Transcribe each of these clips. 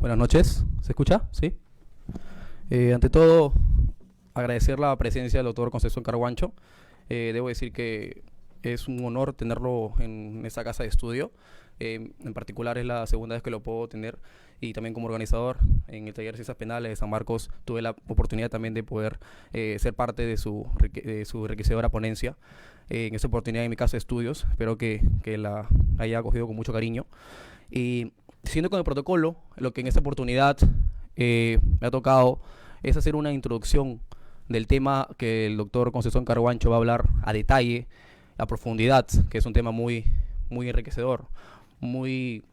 Buenas noches. ¿Se escucha? ¿Sí? Ante todo, agradecer la presencia del doctor Concepción Carguancho. Debo decir que es un honor tenerlo en esta casa de estudio. En particular es la segunda vez que lo puedo tener, y también como organizador en el taller de Ciencias Penales de San Marcos tuve la oportunidad también de poder ser parte de su enriquecedora ponencia. En esta oportunidad en mi casa de estudios, espero que la haya acogido con mucho cariño. Y siguiendo con el protocolo, lo que en esta oportunidad me ha tocado es hacer una introducción del tema que el doctor Concepción Carguancho va a hablar a detalle, a profundidad, que es un tema muy enriquecedor, muy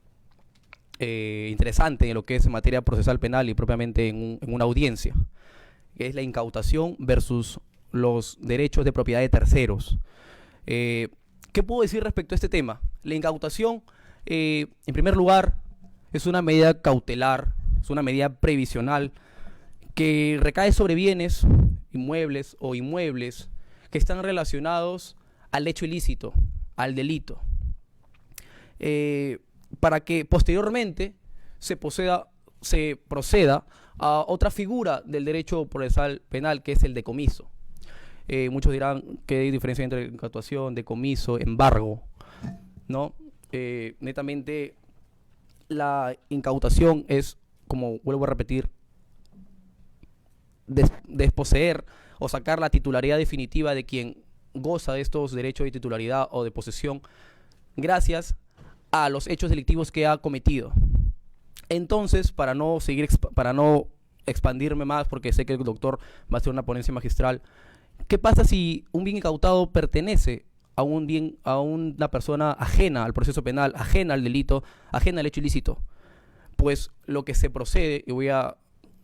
interesante en lo que es materia procesal penal y propiamente en una audiencia, que es la incautación versus los derechos de propiedad de terceros. ¿Qué puedo decir respecto a este tema? La incautación, en primer lugar, es una medida cautelar, es una medida previsional que recae sobre bienes inmuebles o inmuebles que están relacionados al hecho ilícito, al delito, para que posteriormente se proceda a otra figura del derecho procesal penal, que es el decomiso. Muchos dirán que hay diferencia entre incautación, decomiso, embargo, ¿no? Netamente la incautación es, como vuelvo a repetir, desposeer o sacar la titularidad definitiva de quien goza de estos derechos de titularidad o de posesión gracias a los hechos delictivos que ha cometido. Entonces, para no expandirme más, porque sé que el doctor va a hacer una ponencia magistral, ¿qué pasa si un bien incautado pertenece a una persona ajena al proceso penal, ajena al delito, ajena al hecho ilícito? Pues lo que se procede, y voy a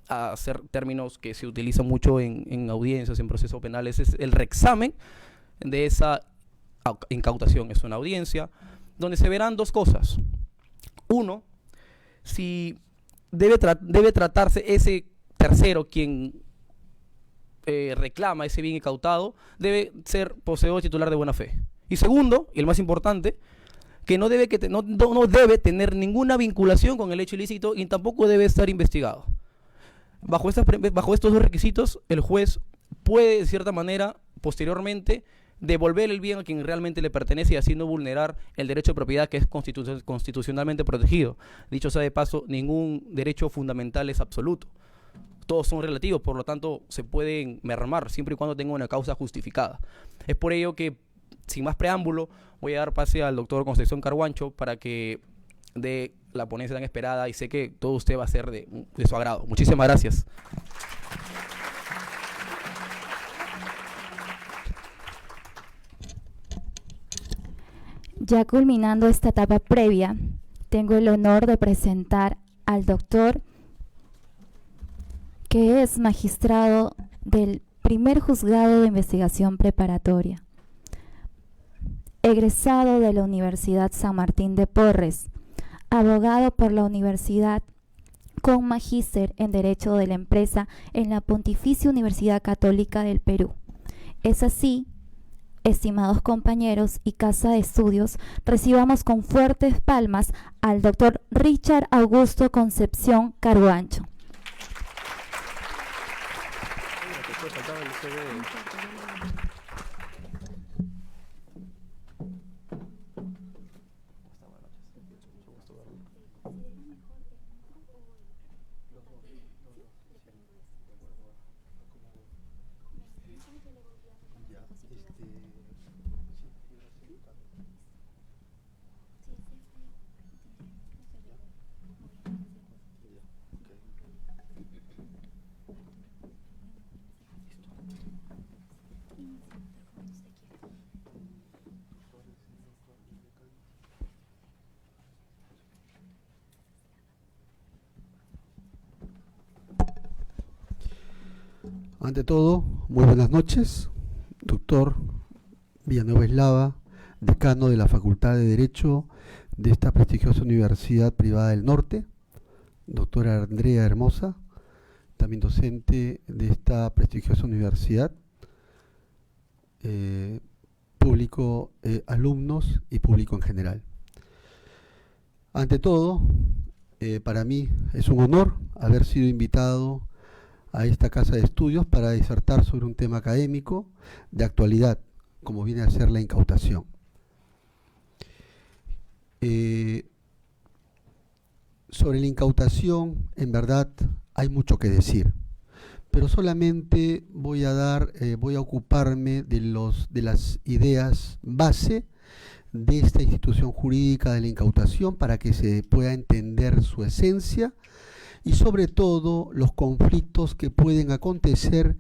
hacer términos que se utilizan mucho en audiencias, en procesos penales, es el reexamen de esa incautación. Es una audiencia donde se verán dos cosas. Uno, si debe tratarse ese tercero quien reclama ese bien incautado, debe ser poseedor titular de buena fe. Y segundo, y el más importante, que no debe tener ninguna vinculación con el hecho ilícito y tampoco debe estar investigado. Bajo estos dos requisitos, el juez puede, de cierta manera, posteriormente, devolver el bien a quien realmente le pertenece y así no vulnerar el derecho de propiedad, que es constitucionalmente protegido. Dicho sea de paso, ningún derecho fundamental es absoluto. Todos son relativos, por lo tanto se pueden mermar siempre y cuando tenga una causa justificada. Es por ello que, sin más preámbulo, voy a dar pase al doctor Concepción Carguancho para que dé la ponencia tan esperada, y sé que todo usted va a ser de su agrado. Muchísimas gracias. Ya culminando esta etapa previa, tengo el honor de presentar al doctor, que es magistrado del primer juzgado de investigación preparatoria, egresado de la Universidad San Martín de Porres, abogado por la universidad con magíster en Derecho de la Empresa en la Pontificia Universidad Católica del Perú. Es así, estimados compañeros y casa de estudios, recibamos con fuertes palmas al doctor Richard Augusto Concepción Carguancho. Ante todo, muy buenas noches, doctor Villanueva Eslava, decano de la Facultad de Derecho de esta prestigiosa Universidad Privada del Norte, doctora Andrea Hermosa, también docente de esta prestigiosa universidad, público, alumnos y público en general. Ante todo, Para mí es un honor haber sido invitado a esta casa de estudios para disertar sobre un tema académico de actualidad, como viene a ser la incautación. Sobre la incautación, en verdad, hay mucho que decir, pero solamente voy a ocuparme de las ideas base de esta institución jurídica de la incautación para que se pueda entender su esencia y sobre todo los conflictos que pueden acontecer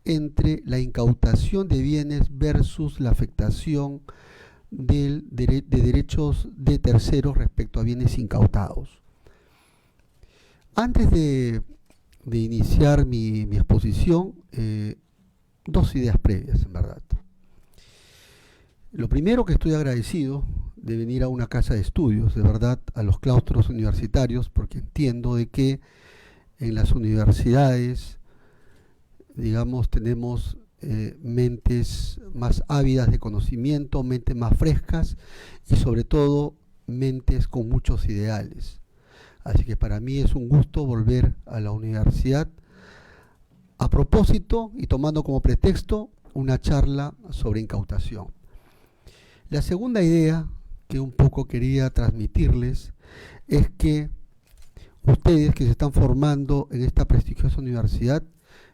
entre la incautación de bienes versus la afectación de derechos de terceros respecto a bienes incautados. Antes de iniciar mi exposición, dos ideas previas, en verdad. Lo primero, que estoy agradecido de venir a una casa de estudios, de verdad, a los claustros universitarios, porque entiendo de que en las universidades, digamos, tenemos mentes más ávidas de conocimiento, mentes más frescas y sobre todo mentes con muchos ideales. Así que para mí es un gusto volver a la universidad a propósito y tomando como pretexto una charla sobre incautación. La segunda idea que un poco quería transmitirles es que ustedes que se están formando en esta prestigiosa universidad,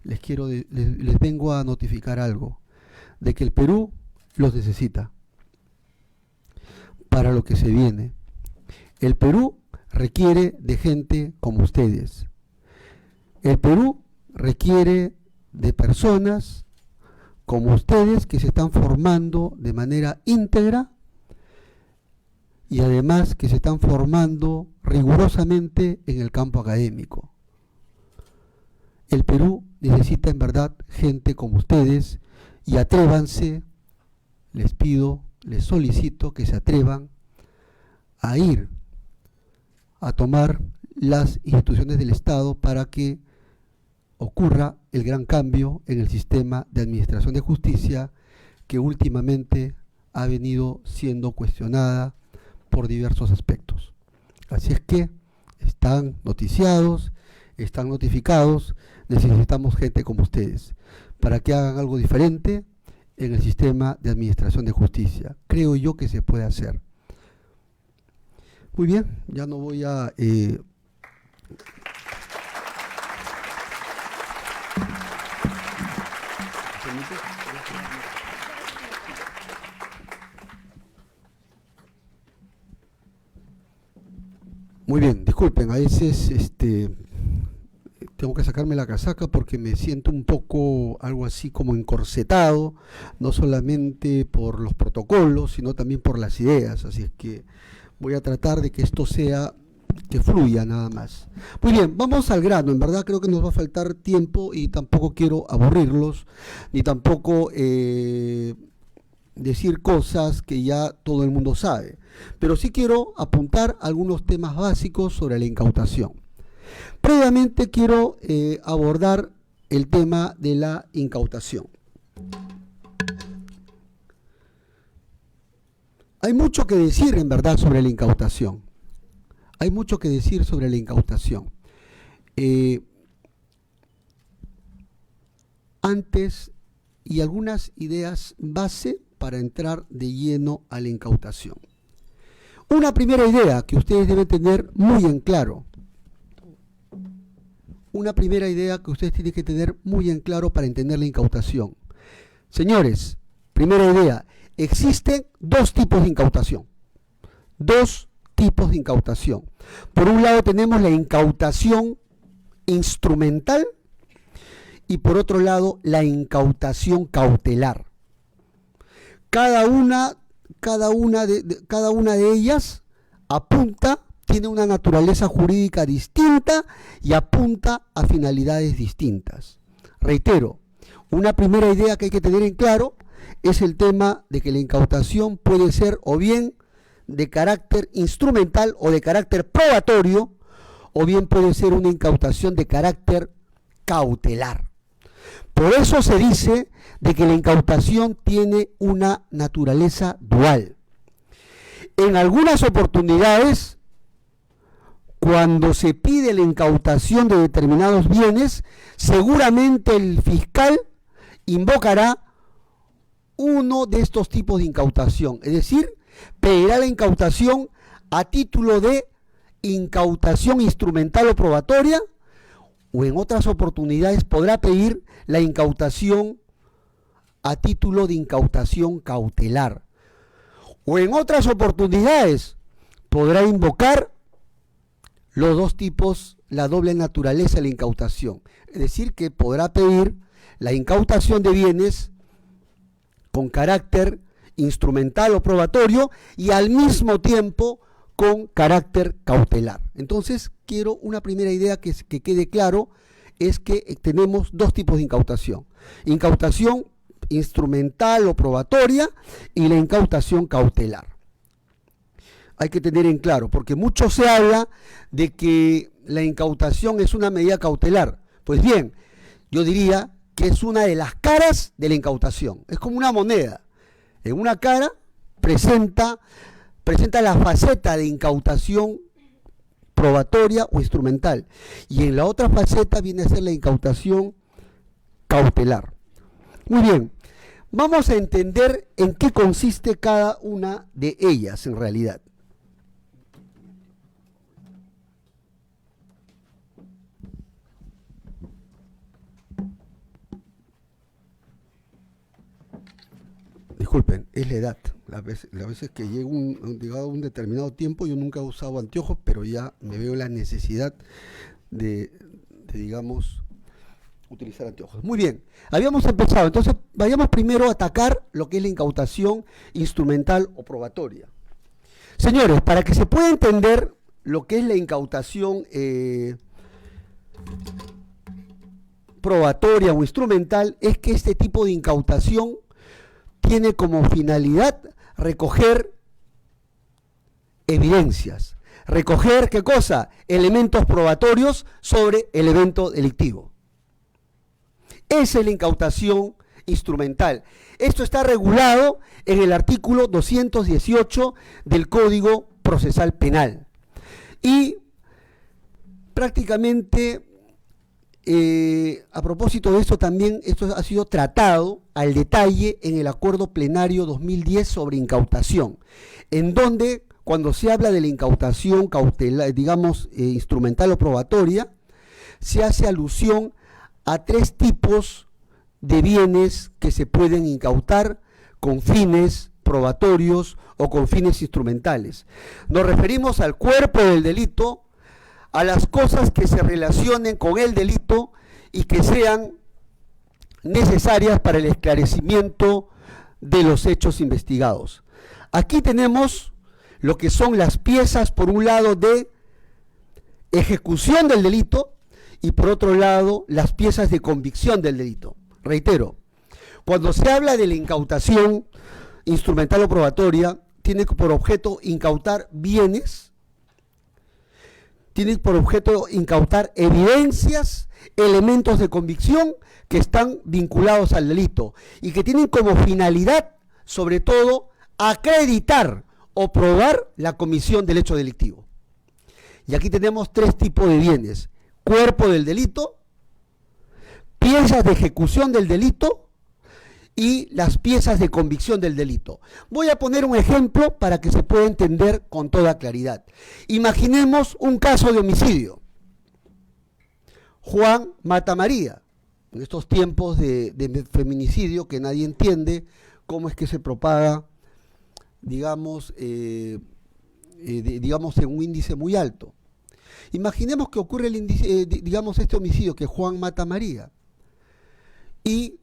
les vengo a notificar algo, de que el Perú los necesita para lo que se viene. El Perú requiere de gente como ustedes. El Perú requiere de personas como ustedes que se están formando de manera íntegra y además que se están formando rigurosamente en el campo académico. El Perú necesita en verdad gente como ustedes y atrévanse, les pido, les solicito que se atrevan a ir a tomar las instituciones del Estado para que ocurra el gran cambio en el sistema de administración de justicia que últimamente ha venido siendo cuestionada por diversos aspectos. Así es que están noticiados, están notificados, necesitamos gente como ustedes para que hagan algo diferente en el sistema de administración de justicia. Creo yo que se puede hacer. Muy bien, ya no voy a... Muy bien, disculpen, a veces tengo que sacarme la casaca porque me siento un poco algo así como encorsetado, no solamente por los protocolos, sino también por las ideas, así es que voy a tratar de que esto sea, que fluya nada más. Muy bien, vamos al grano. En verdad creo que nos va a faltar tiempo y tampoco quiero aburrirlos, ni tampoco decir cosas que ya todo el mundo sabe. Pero sí quiero apuntar algunos temas básicos sobre la incautación. Previamente quiero abordar el tema de la incautación. Hay mucho que decir en verdad sobre la incautación. Hay mucho que decir sobre la incautación. Antes, y algunas ideas base para entrar de lleno a la incautación. Una primera idea que ustedes deben tener muy en claro. Una primera idea que ustedes tienen que tener muy en claro para entender la incautación. Señores, primera idea. Existen dos tipos de incautación. Dos tipos de incautación. Por un lado tenemos la incautación instrumental y por otro lado la incautación cautelar. Cada una de ellas tiene una naturaleza jurídica distinta y apunta a finalidades distintas. Reitero, una primera idea que hay que tener en claro es el tema de que la incautación puede ser o bien de carácter instrumental o de carácter probatorio, o bien puede ser una incautación de carácter cautelar. Por eso se dice de que la incautación tiene una naturaleza dual. En algunas oportunidades cuando se pide la incautación de determinados bienes, seguramente el fiscal invocará uno de estos tipos de incautación, es decir, pedirá la incautación a título de incautación instrumental o probatoria, o en otras oportunidades podrá pedir la incautación a título de incautación cautelar, o en otras oportunidades podrá invocar los dos tipos, la doble naturaleza de la incautación, es decir, que podrá pedir la incautación de bienes con carácter instrumental o probatorio y al mismo tiempo con carácter cautelar. Entonces, quiero una primera idea que quede claro, es que tenemos dos tipos de incautación. Incautación instrumental o probatoria y la incautación cautelar. Hay que tener en claro, porque mucho se habla de que la incautación es una medida cautelar. Pues bien, yo diría que es una de las caras de la incautación. Es como una moneda. En una cara presenta la faceta de incautación probatoria o instrumental, y en la otra faceta viene a ser la incautación cautelar. Muy bien, vamos a entender en qué consiste cada una de ellas en realidad. Disculpen, es la edad. Las veces que llego a un determinado tiempo, yo nunca he usado anteojos, pero ya me veo la necesidad de digamos, utilizar anteojos. Muy bien, habíamos empezado. Entonces, vayamos primero a atacar lo que es la incautación instrumental o probatoria. Señores, para que se pueda entender lo que es la incautación probatoria o instrumental, es que este tipo de incautación tiene como finalidad recoger evidencias, recoger, ¿qué cosa? Elementos probatorios sobre el evento delictivo. Esa es la incautación instrumental. Esto está regulado en el artículo 218 del Código Procesal Penal. Y prácticamente, a propósito de esto también, esto ha sido tratado al detalle en el Acuerdo Plenario 2010 sobre incautación, en donde cuando se habla de la incautación cautelar, digamos, instrumental o probatoria, se hace alusión a tres tipos de bienes que se pueden incautar con fines probatorios o con fines instrumentales. Nos referimos al cuerpo del delito, a las cosas que se relacionen con el delito y que sean necesarias para el esclarecimiento de los hechos investigados. Aquí tenemos lo que son las piezas, por un lado, de ejecución del delito y por otro lado, las piezas de convicción del delito. Reitero, cuando se habla de la incautación instrumental o probatoria, tiene por objeto incautar bienes, tiene por objeto incautar evidencias, elementos de convicción que están vinculados al delito y que tienen como finalidad, sobre todo, acreditar o probar la comisión del hecho delictivo. Y aquí tenemos tres tipos de bienes: cuerpo del delito, piezas de ejecución del delito y las piezas de convicción del delito. Voy a poner un ejemplo para que se pueda entender con toda claridad. Imaginemos un caso de homicidio. Juan mata a María. En estos tiempos de feminicidio que nadie entiende cómo es que se propaga, digamos, digamos en un índice muy alto. Imaginemos que ocurre el índice, digamos, este homicidio, que Juan mata a María. Y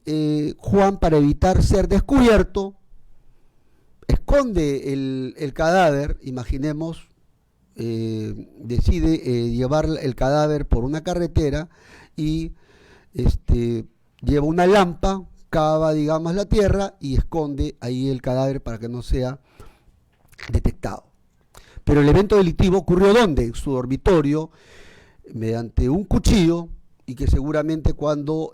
Juan, para evitar ser descubierto, esconde el cadáver. Imaginemos, decide llevar el cadáver por una carretera y lleva una lampa, cava, digamos, la tierra y esconde ahí el cadáver para que no sea detectado. Pero el evento delictivo ocurrió ¿dónde? En su dormitorio, mediante un cuchillo, y que seguramente cuando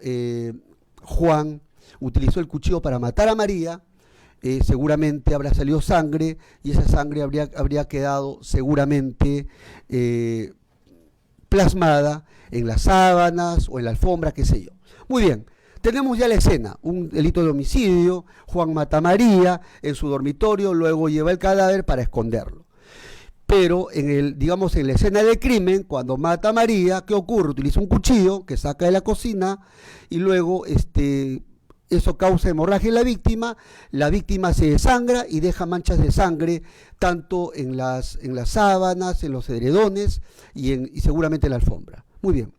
Juan utilizó el cuchillo para matar a María, seguramente habrá salido sangre, y esa sangre habría quedado seguramente plasmada en las sábanas o en la alfombra, qué sé yo. Muy bien, tenemos ya la escena, un delito de homicidio, Juan mata a María en su dormitorio, luego lleva el cadáver para esconderlo. Pero digamos, en la escena del crimen, cuando mata a María, ¿qué ocurre? Utiliza un cuchillo que saca de la cocina y luego eso causa hemorragia en la víctima se desangra y deja manchas de sangre tanto en las sábanas, en los edredones y seguramente en la alfombra. Muy bien.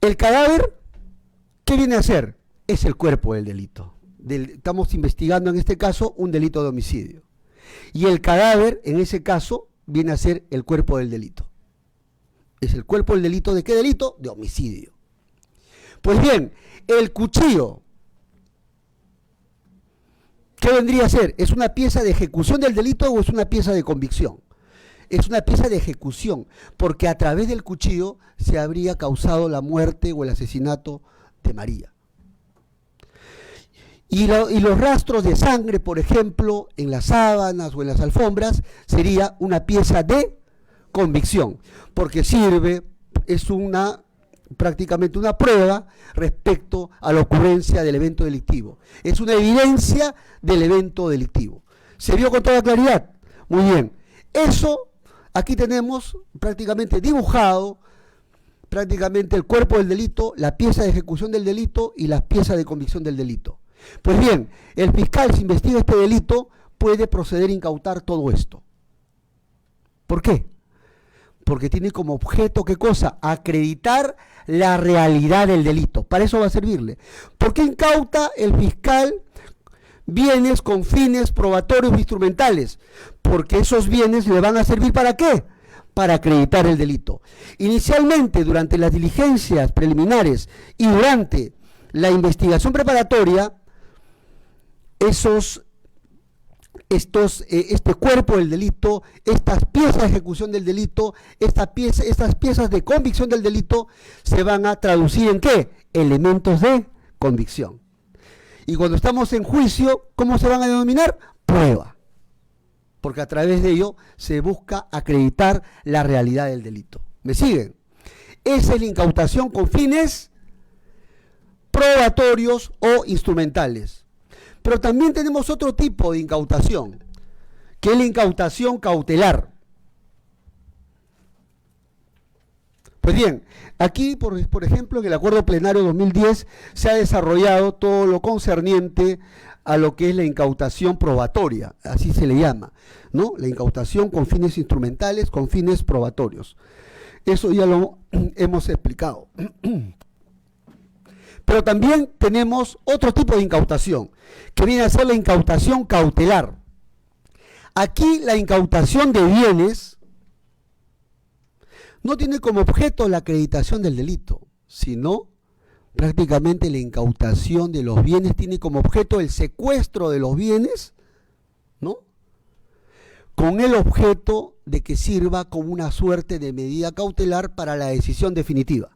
El cadáver, ¿qué viene a ser? Es el cuerpo del delito. Estamos investigando en este caso un delito de homicidio. Y el cadáver, en ese caso, viene a ser el cuerpo del delito. Es el cuerpo del delito, ¿de qué delito? De homicidio. Pues bien, el cuchillo, ¿qué vendría a ser? ¿Es una pieza de ejecución del delito o es una pieza de convicción? Es una pieza de ejecución, porque a través del cuchillo se habría causado la muerte o el asesinato de María. Y los rastros de sangre, por ejemplo, en las sábanas o en las alfombras, sería una pieza de convicción, porque es prácticamente una prueba respecto a la ocurrencia del evento delictivo. Es una evidencia del evento delictivo. ¿Se vio con toda claridad? Muy bien. Eso, aquí tenemos prácticamente dibujado prácticamente el cuerpo del delito, la pieza de ejecución del delito y las piezas de convicción del delito. Pues bien, el fiscal, si investiga este delito, puede proceder a incautar todo esto. ¿Por qué? Porque tiene como objeto, ¿qué cosa? Acreditar la realidad del delito. Para eso va a servirle. ¿Por qué incauta el fiscal bienes con fines probatorios o instrumentales? Porque esos bienes le van a servir ¿para qué? Para acreditar el delito. Inicialmente, durante las diligencias preliminares y durante la investigación preparatoria, este cuerpo del delito, estas piezas de ejecución del delito, estas piezas de convicción del delito se van a traducir en ¿qué? Elementos de convicción. Y cuando estamos en juicio, ¿cómo se van a denominar? Prueba. Porque a través de ello se busca acreditar la realidad del delito. ¿Me siguen? Esa es la incautación con fines probatorios o instrumentales. Pero también tenemos otro tipo de incautación, que es la incautación cautelar. Pues bien, aquí, por ejemplo, en el Acuerdo Plenario 2010 se ha desarrollado todo lo concerniente a lo que es la incautación probatoria, así se le llama, ¿no? La incautación con fines instrumentales, con fines probatorios. Eso ya lo hemos explicado. Pero también tenemos otro tipo de incautación, que viene a ser la incautación cautelar. Aquí la incautación de bienes no tiene como objeto la acreditación del delito, sino prácticamente la incautación de los bienes tiene como objeto el secuestro de los bienes, ¿no? Con el objeto de que sirva como una suerte de medida cautelar para la decisión definitiva.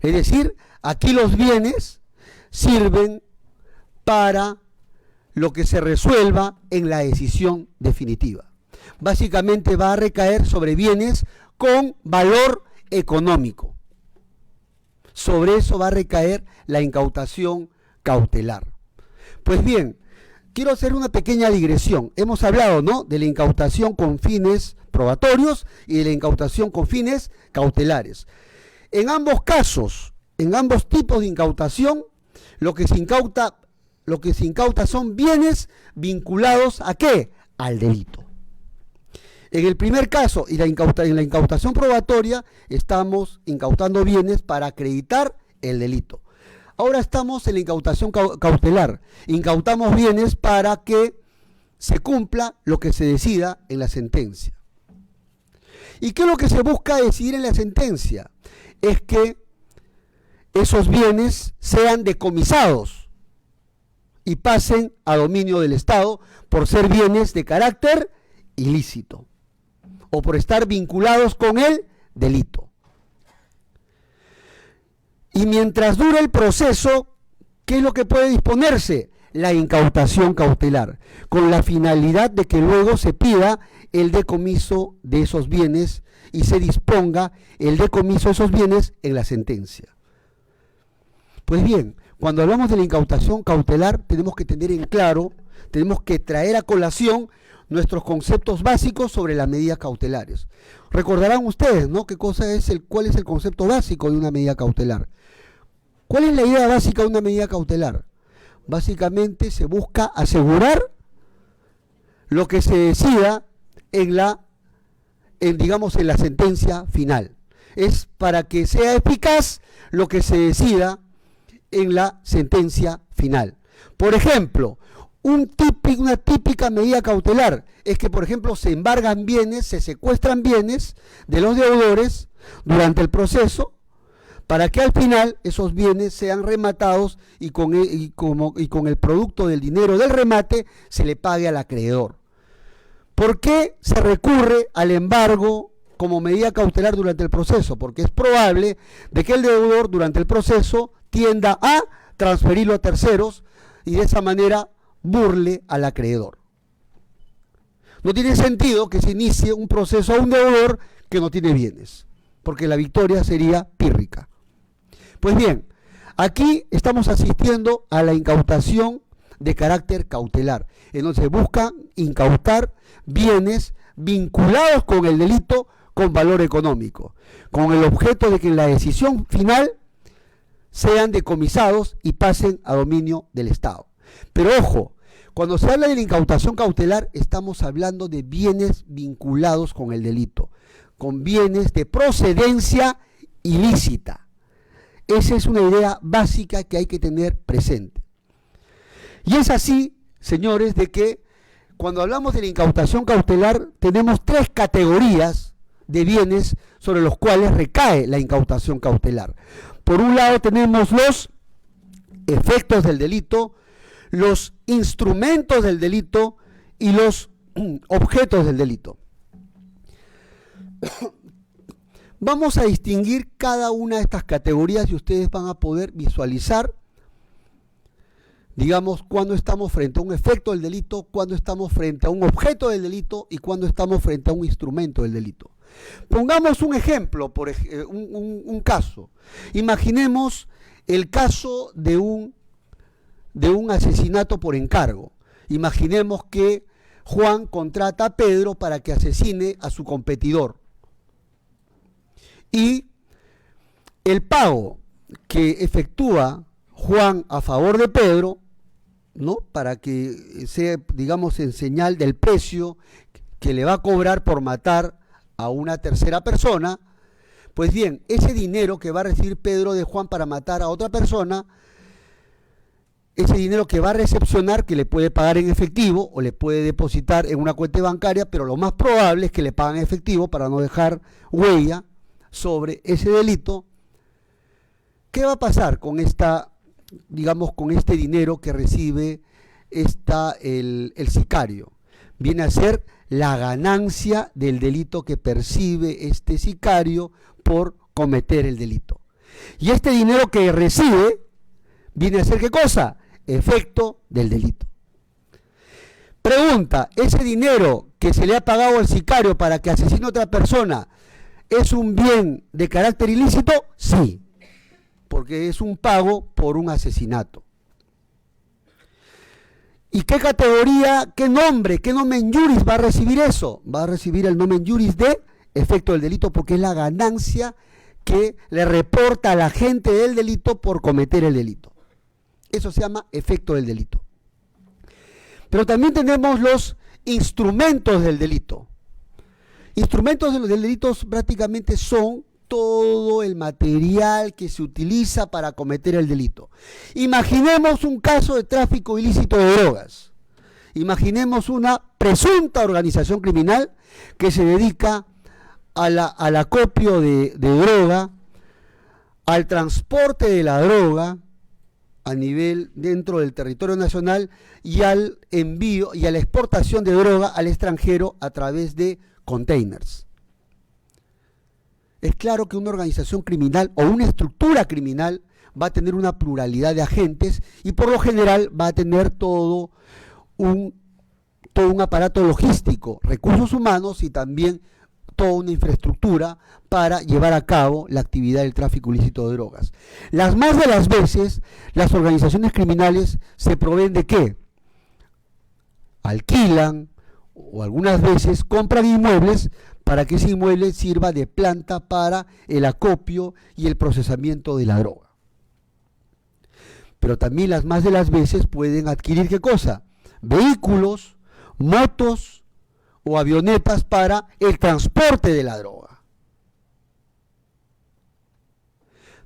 Es decir, aquí los bienes sirven para lo que se resuelva en la decisión definitiva. Básicamente va a recaer sobre bienes con valor económico. Sobre eso va a recaer la incautación cautelar. Pues bien, quiero hacer una pequeña digresión. Hemos hablado, ¿no?, de la incautación con fines probatorios y de la incautación con fines cautelares. En ambos casos, en ambos tipos de incautación, lo que se incauta son bienes vinculados ¿a qué? Al delito. En el primer caso, en la incautación probatoria, estamos incautando bienes para acreditar el delito. Ahora estamos en la incautación cautelar. Incautamos bienes para que se cumpla lo que se decida en la sentencia. ¿Y qué es lo que se busca decidir en la sentencia? Es que esos bienes sean decomisados y pasen a dominio del Estado por ser bienes de carácter ilícito o por estar vinculados con el delito. Y mientras dure el proceso, ¿qué es lo que puede disponerse? la incautación cautelar, con la finalidad de que luego se pida el decomiso de esos bienes y se disponga el decomiso de esos bienes en la sentencia. Pues bien, cuando hablamos de la incautación cautelar, tenemos que tener en claro, tenemos que traer a colación nuestros conceptos básicos sobre las medidas cautelares. Recordarán ustedes, ¿no?, cuál es el concepto básico de una medida cautelar. ¿Cuál es la idea básica de una medida cautelar? Básicamente se busca asegurar lo que se decida en la sentencia final. Es para que sea eficaz lo que se decida en la sentencia final. Por ejemplo, una típica medida cautelar es que, por ejemplo, se embargan bienes, se secuestran bienes de los deudores durante el proceso para que al final esos bienes sean rematados y con el producto del dinero del remate se le pague al acreedor. ¿Por qué se recurre al embargo como medida cautelar durante el proceso? Porque es probable de que el deudor durante el proceso tienda a transferirlo a terceros y de esa manera burle al acreedor. No tiene sentido que se inicie un proceso a un deudor que no tiene bienes, porque la victoria sería pírrica. Pues bien, aquí estamos asistiendo a la incautación de carácter cautelar, en donde se busca incautar bienes vinculados con el delito con valor económico, con el objeto de que en la decisión final sean decomisados y pasen a dominio del Estado. Pero ojo, cuando se habla de la incautación cautelar, estamos hablando de bienes vinculados con el delito, con bienes de procedencia ilícita. Esa es una idea básica que hay que tener presente. Y es así, señores, de que cuando hablamos de la incautación cautelar, tenemos tres categorías de bienes sobre los cuales recae la incautación cautelar. Por un lado tenemos los efectos del delito, los instrumentos del delito y los objetos del delito. Vamos a distinguir cada una de estas categorías y ustedes van a poder visualizar, digamos, cuando estamos frente a un efecto del delito, cuando estamos frente a un objeto del delito y cuando estamos frente a un instrumento del delito. Pongamos un ejemplo, un caso. Imaginemos el caso de un asesinato por encargo. Imaginemos que Juan contrata a Pedro para que asesine a su competidor. Y el pago que efectúa Juan a favor de Pedro, ¿no?, para que sea, digamos, en señal del precio que le va a cobrar por matar a una tercera persona, pues bien, ese dinero que va a recibir Pedro de Juan para matar a otra persona, ese dinero que va a recepcionar, que le puede pagar en efectivo o le puede depositar en una cuenta bancaria, pero lo más probable es que le paguen en efectivo para no dejar huella sobre ese delito. ¿Qué va a pasar con con este dinero que recibe el sicario? Viene a ser la ganancia del delito que percibe este sicario por cometer el delito. Y este dinero que recibe viene a ser, ¿qué cosa? Efecto del delito. Pregunta, ¿ese dinero que se le ha pagado al sicario para que asesine a otra persona es un bien de carácter ilícito? Sí, porque es un pago por un asesinato. ¿Y qué categoría, qué nombre, qué nomen juris va a recibir eso? Va a recibir el nomen juris de efecto del delito, porque es la ganancia que le reporta al agente del delito por cometer el delito. Eso se llama efecto del delito. Pero también tenemos los instrumentos del delito. Instrumentos de los delitos prácticamente son todo el material que se utiliza para cometer el delito. Imaginemos un caso de tráfico ilícito de drogas. Imaginemos una presunta organización criminal que se dedica al acopio de droga, al transporte de la droga a nivel dentro del territorio nacional y al envío y a la exportación de droga al extranjero a través de containers. Es claro que una organización criminal o una estructura criminal va a tener una pluralidad de agentes y por lo general va a tener todo un aparato logístico, recursos humanos y también toda una infraestructura para llevar a cabo la actividad del tráfico ilícito de drogas. Las más de las veces, las organizaciones criminales se proveen de ¿qué? Alquilan o algunas veces compran inmuebles para que ese inmueble sirva de planta para el acopio y el procesamiento de la droga. Pero también las más de las veces pueden adquirir ¿qué cosa? Vehículos, motos o avionetas para el transporte de la droga.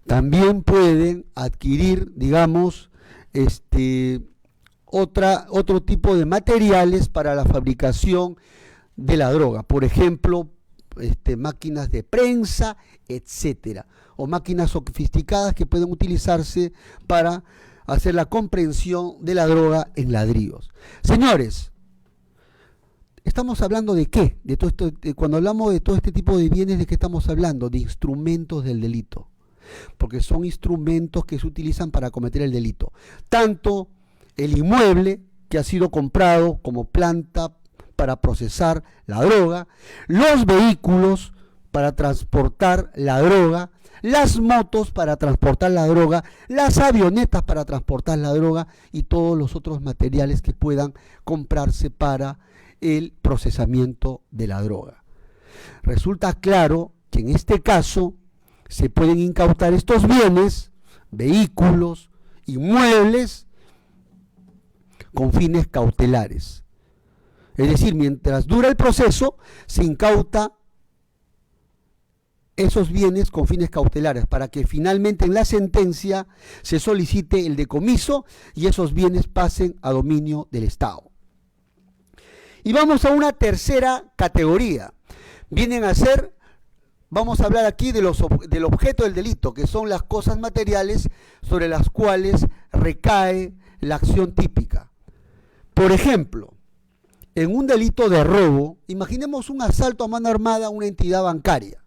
También pueden adquirir, digamos, otro tipo de materiales para la fabricación de la droga. Por ejemplo, máquinas de prensa, etcétera, o máquinas sofisticadas que pueden utilizarse para hacer la comprensión de la droga en ladrillos. Señores, ¿estamos hablando de qué? De todo esto, cuando hablamos de todo este tipo de bienes, ¿de qué estamos hablando? De instrumentos del delito, porque son instrumentos que se utilizan para cometer el delito. Tanto el inmueble que ha sido comprado como planta para procesar la droga, los vehículos para transportar la droga, las motos para transportar la droga, las avionetas para transportar la droga y todos los otros materiales que puedan comprarse para el procesamiento de la droga. Resulta claro que en este caso se pueden incautar estos bienes, vehículos, inmuebles, con fines cautelares. Es decir, mientras dura el proceso, se incauta esos bienes con fines cautelares para que finalmente en la sentencia se solicite el decomiso y esos bienes pasen a dominio del Estado. Y vamos a una tercera categoría. Vienen a ser, vamos a hablar aquí del objeto del delito, que son las cosas materiales sobre las cuales recae la acción típica. Por ejemplo, en un delito de robo, imaginemos un asalto a mano armada a una entidad bancaria.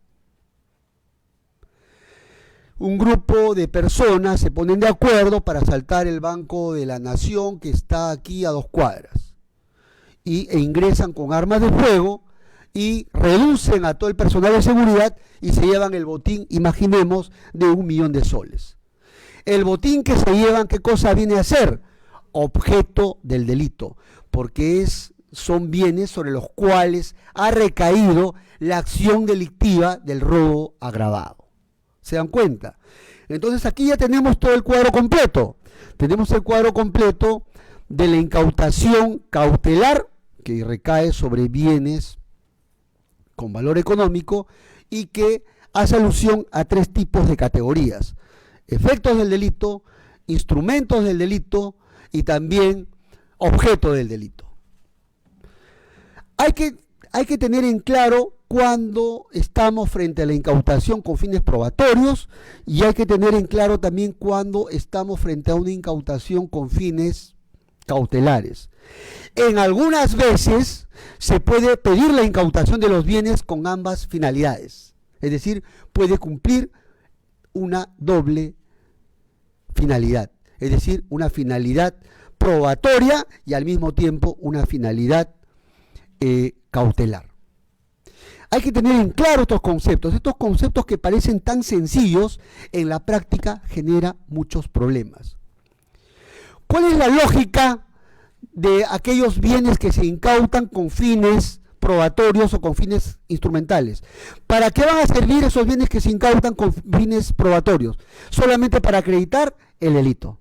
Un grupo de personas se ponen de acuerdo para asaltar el Banco de la Nación que está aquí a 2 cuadras e ingresan con armas de fuego y reducen a todo el personal de seguridad y se llevan el botín, imaginemos, de 1 millón de soles. El botín que se llevan, ¿qué cosa viene a ser? Objeto del delito, porque son bienes sobre los cuales ha recaído la acción delictiva del robo agravado. ¿Se dan cuenta? Entonces aquí ya tenemos todo el cuadro completo. Tenemos el cuadro completo de la incautación cautelar que recae sobre bienes con valor económico y que hace alusión a 3 tipos de categorías: efectos del delito, instrumentos del delito y también objeto del delito. Hay que tener en claro cuando estamos frente a la incautación con fines probatorios y hay que tener en claro también cuando estamos frente a una incautación con fines cautelares. En algunas veces se puede pedir la incautación de los bienes con ambas finalidades, es decir, puede cumplir una doble finalidad, es decir, una finalidad probatoria y al mismo tiempo una finalidad cautelar. Hay que tener en claro estos conceptos que parecen tan sencillos, en la práctica genera muchos problemas. ¿Cuál es la lógica de aquellos bienes que se incautan con fines probatorios o con fines instrumentales? ¿Para qué van a servir esos bienes que se incautan con fines probatorios? Solamente para acreditar el delito.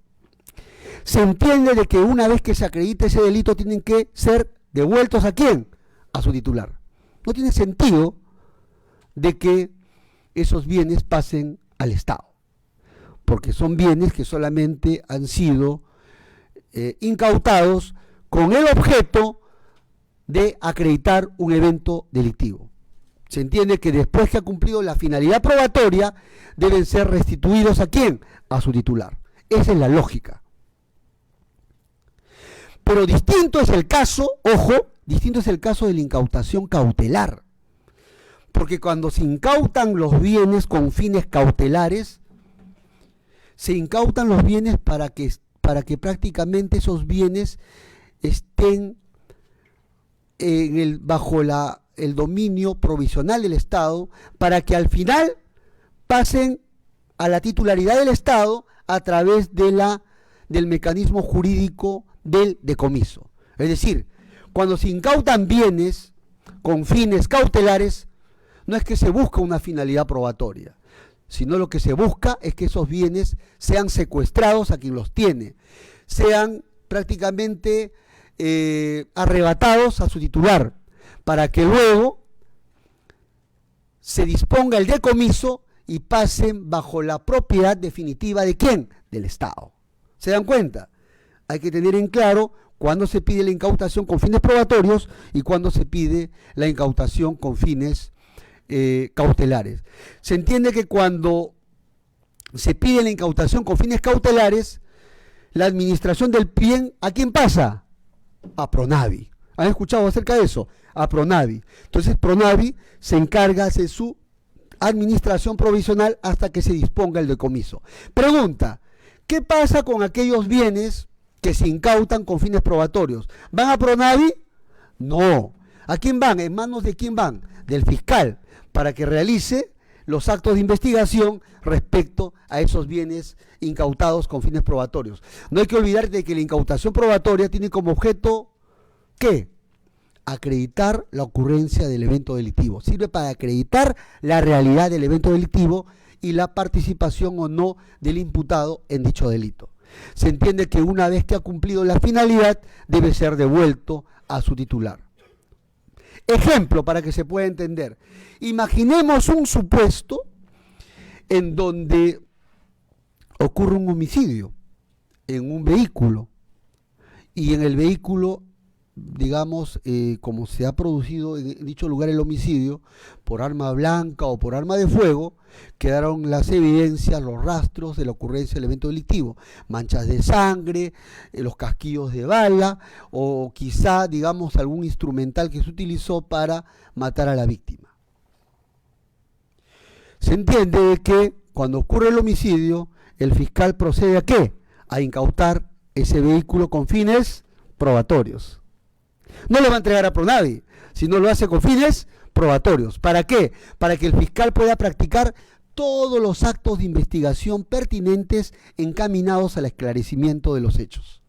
Se entiende de que una vez que se acredite ese delito tienen que ser devueltos ¿a quién? A su titular. No tiene sentido de que esos bienes pasen al Estado, porque son bienes que solamente han sido incautados con el objeto de acreditar un evento delictivo. Se entiende que después que ha cumplido la finalidad probatoria, deben ser restituidos ¿a quién? A su titular. Esa es la lógica. Pero distinto es el caso, ojo, distinto es el caso de la incautación cautelar. Porque cuando se incautan los bienes con fines cautelares, se incautan los bienes para que prácticamente esos bienes estén bajo el dominio provisional del Estado, para que al final pasen a la titularidad del Estado a través del mecanismo jurídico del decomiso. Es decir, cuando se incautan bienes con fines cautelares, no es que se busca una finalidad probatoria, sino lo que se busca es que esos bienes sean secuestrados a quien los tiene, sean prácticamente arrebatados a su titular, para que luego se disponga el decomiso y pasen bajo la propiedad definitiva ¿de quién? Del Estado. ¿Se dan cuenta? Hay que tener en claro cuándo se pide la incautación con fines probatorios y cuándo se pide la incautación con fines cautelares. Se entiende que cuando se pide la incautación con fines cautelares, la administración del bien, ¿a quién pasa? A Pronavi. ¿Han escuchado acerca de eso? A Pronavi. Entonces Pronavi se encarga de su administración provisional hasta que se disponga el decomiso. Pregunta, ¿qué pasa con aquellos bienes que se incautan con fines probatorios? ¿Van a Pronavi? No. ¿A quién van? ¿En manos de quién van? Del fiscal, para que realice los actos de investigación respecto a esos bienes incautados con fines probatorios. No hay que olvidar de que la incautación probatoria tiene como objeto, ¿qué? Acreditar la ocurrencia del evento delictivo. Sirve para acreditar la realidad del evento delictivo y la participación o no del imputado en dicho delito. Se entiende que una vez que ha cumplido la finalidad, debe ser devuelto a su titular. Ejemplo para que se pueda entender. Imaginemos un supuesto en donde ocurre un homicidio en un vehículo y en el vehículo, digamos, como se ha producido en dicho lugar el homicidio, por arma blanca o por arma de fuego, quedaron las evidencias, los rastros de la ocurrencia del evento delictivo, manchas de sangre, los casquillos de bala o quizá, digamos, algún instrumental que se utilizó para matar a la víctima. Se entiende que cuando ocurre el homicidio, el fiscal procede ¿a qué? A incautar ese vehículo con fines probatorios. No lo va a entregar a Pronavi, sino lo hace con fines probatorios. ¿Para qué? Para que el fiscal pueda practicar todos los actos de investigación pertinentes encaminados al esclarecimiento de los hechos.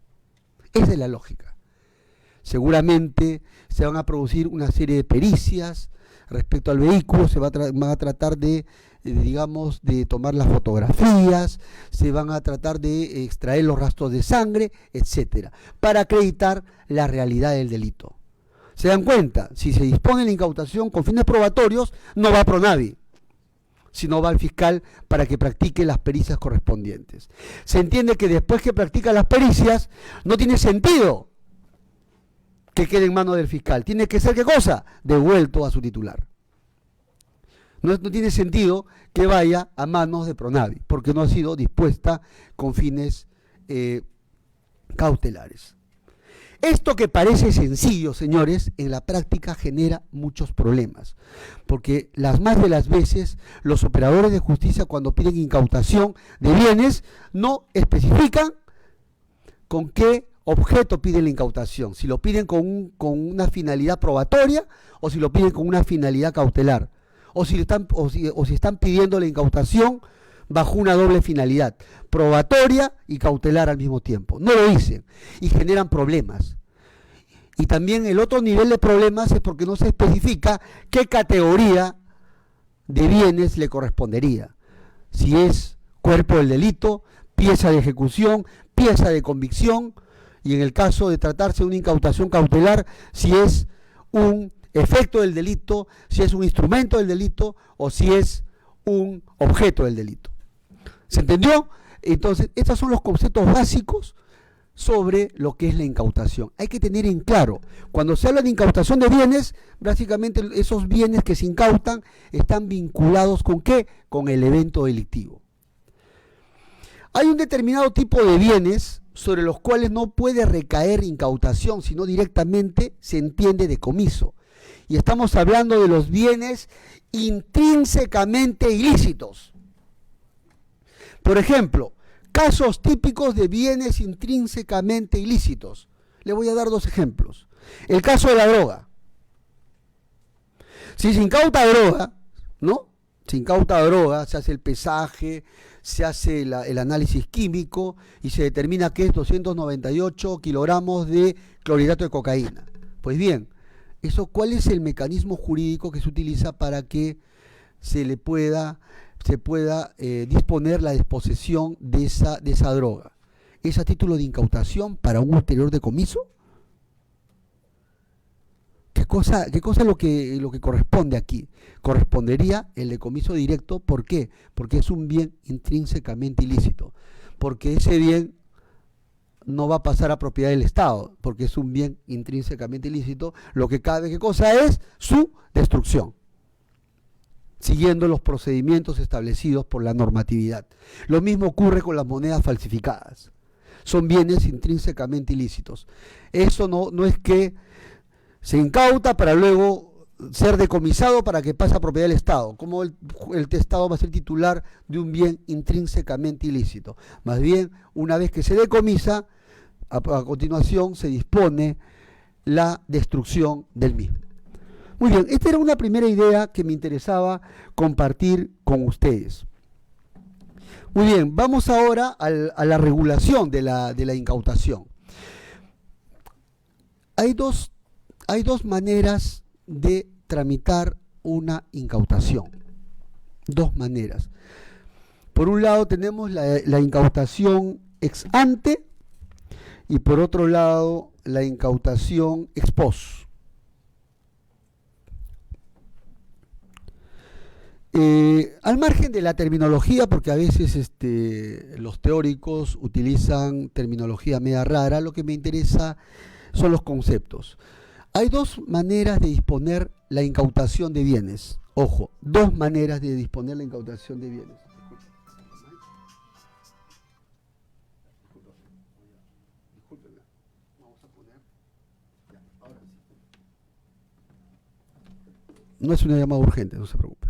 Esa es la lógica. Seguramente se van a producir una serie de pericias respecto al vehículo, se van a tratar de, digamos, de tomar las fotografías, se van a tratar de extraer los rastros de sangre, etcétera, para acreditar la realidad del delito. ¿Se dan cuenta? Si se dispone la incautación con fines probatorios, no va a Pronavi, sino va al fiscal para que practique las pericias correspondientes. Se entiende que después que practica las pericias, no tiene sentido que quede en manos del fiscal. Tiene que ser, ¿qué cosa? Devuelto a su titular. No tiene sentido que vaya a manos de Pronavi, porque no ha sido dispuesta con fines cautelares. Esto que parece sencillo, señores, en la práctica genera muchos problemas, porque las más de las veces los operadores de justicia, cuando piden incautación de bienes, no especifican con qué objeto piden la incautación, si lo piden con una finalidad probatoria o si lo piden con una finalidad cautelar, o si están pidiendo la incautación bajo una doble finalidad, probatoria y cautelar al mismo tiempo. No lo dicen y generan problemas. Y también el otro nivel de problemas es porque no se especifica qué categoría de bienes le correspondería. Si es cuerpo del delito, pieza de ejecución, pieza de convicción, y en el caso de tratarse de una incautación cautelar, si es un efecto del delito, si es un instrumento del delito o si es un objeto del delito. ¿Se entendió? Entonces, estos son los conceptos básicos sobre lo que es la incautación. Hay que tener en claro, cuando se habla de incautación de bienes, básicamente esos bienes que se incautan están vinculados ¿con qué? Con el evento delictivo. Hay un determinado tipo de bienes sobre los cuales no puede recaer incautación, sino directamente se entiende decomiso. Y estamos hablando de los bienes intrínsecamente ilícitos. Por ejemplo, Casos típicos de bienes intrínsecamente ilícitos. Le voy a dar 2 ejemplos. El caso de la droga. Si se incauta droga, ¿no? Se incauta droga, se hace el pesaje, se hace el análisis químico y se determina que es 298 kilogramos de clorhidrato de cocaína. Pues bien, ¿cuál es el mecanismo jurídico que se utiliza para que se pueda disponer la disposición de esa droga? ¿Es a título de incautación para un ulterior decomiso? ¿Qué cosa es lo que corresponde aquí? Correspondería el decomiso directo. ¿Por qué? Porque es un bien intrínsecamente ilícito. Porque ese bien no va a pasar a propiedad del Estado, porque es un bien intrínsecamente ilícito. Lo que cabe, ¿qué cosa es? Su destrucción, siguiendo los procedimientos establecidos por la normatividad. Lo mismo ocurre con las monedas falsificadas. Son bienes intrínsecamente ilícitos. Eso no es que se incauta para luego ser decomisado para que pase a propiedad del Estado. ¿Cómo el Estado va a ser titular de un bien intrínsecamente ilícito? Más bien, una vez que se decomisa, a continuación se dispone la destrucción del mismo. Muy bien, esta era una primera idea que me interesaba compartir con ustedes. Muy bien, vamos ahora a la regulación de la incautación. Hay dos maneras de tramitar una incautación. 2 maneras. Por un lado tenemos la incautación ex ante y por otro lado la incautación ex post. Al margen de la terminología, porque a veces los teóricos utilizan terminología media rara, lo que me interesa son los conceptos. Hay 2 maneras de disponer la incautación de bienes. Ojo, 2 maneras de disponer la incautación de bienes. No es una llamada urgente, no se preocupe.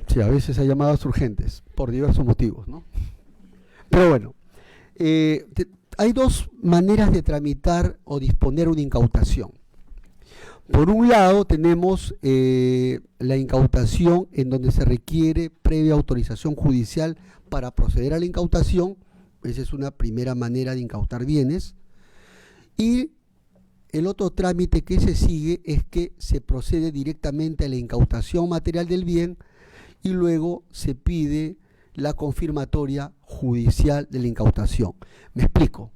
Sí, a veces hay llamadas urgentes, por diversos motivos, ¿no? Pero bueno, hay 2 maneras de tramitar o disponer una incautación. Por un lado tenemos la incautación en donde se requiere previa autorización judicial para proceder a la incautación. Esa es una primera manera de incautar bienes. Y el otro trámite que se sigue es que se procede directamente a la incautación material del bien y luego se pide la confirmatoria judicial de la incautación. Me explico.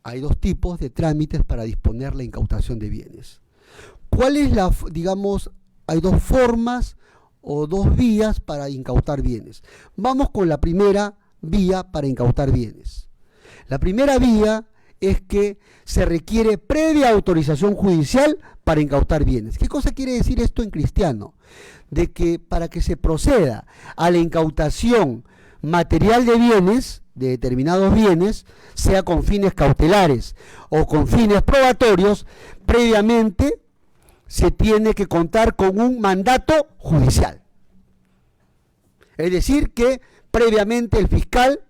Hay 2 tipos de trámites para disponer la incautación de bienes. ¿Cuál es hay 2 formas o 2 vías para incautar bienes? Vamos con la primera vía para incautar bienes. La primera vía es que se requiere previa autorización judicial para incautar bienes. ¿Qué cosa quiere decir esto en cristiano? De que para que se proceda a la incautación material de bienes, de determinados bienes, sea con fines cautelares o con fines probatorios, previamente se tiene que contar con un mandato judicial. Es decir, que previamente el fiscal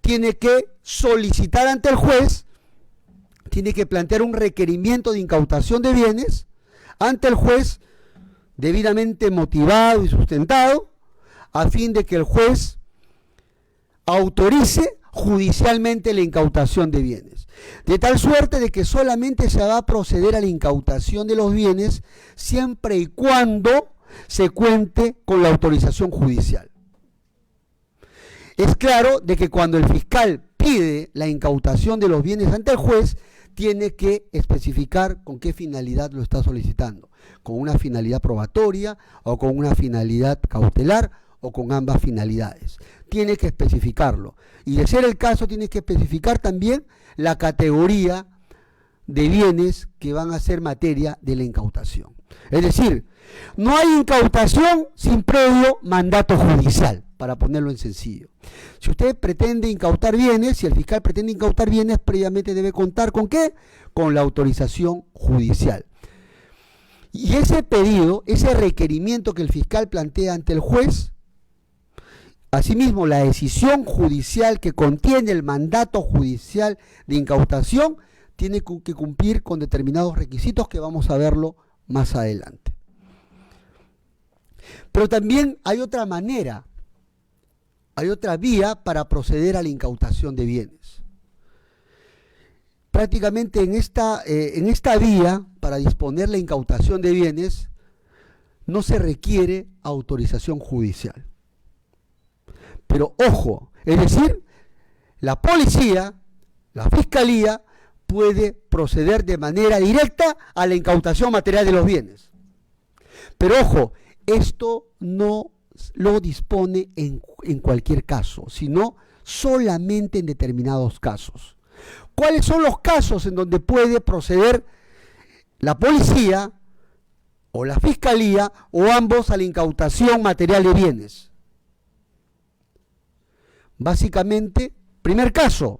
tiene que solicitar ante el juez, tiene que plantear un requerimiento de incautación de bienes ante el juez, debidamente motivado y sustentado, a fin de que el juez autorice judicialmente la incautación de bienes. De tal suerte de que solamente se va a proceder a la incautación de los bienes siempre y cuando se cuente con la autorización judicial. Es claro de que cuando el fiscal pide la incautación de los bienes ante el juez, tiene que especificar con qué finalidad lo está solicitando, con una finalidad probatoria o con una finalidad cautelar o con ambas finalidades. Tiene que especificarlo. Y de ser el caso, tiene que especificar también la categoría de bienes que van a ser materia de la incautación. Es decir, no hay incautación sin previo mandato judicial, para ponerlo en sencillo. Si usted pretende incautar bienes, si el fiscal pretende incautar bienes, previamente debe contar ¿con qué? Con la autorización judicial. Y ese pedido, ese requerimiento que el fiscal plantea ante el juez, Asimismo, la decisión judicial que contiene el mandato judicial de incautación tiene que cumplir con determinados requisitos que vamos a verlo más adelante. Pero también hay otra manera, hay otra vía para proceder a la incautación de bienes. Prácticamente en esta vía, para disponer la incautación de bienes, no se requiere autorización judicial. Pero ojo, es decir, la policía, la fiscalía, puede proceder de manera directa a la incautación material de los bienes. Pero ojo, esto no lo dispone en cualquier caso, sino solamente en determinados casos. ¿Cuáles son los casos en donde puede proceder la policía o la fiscalía o ambos a la incautación material de bienes? Básicamente, primer caso,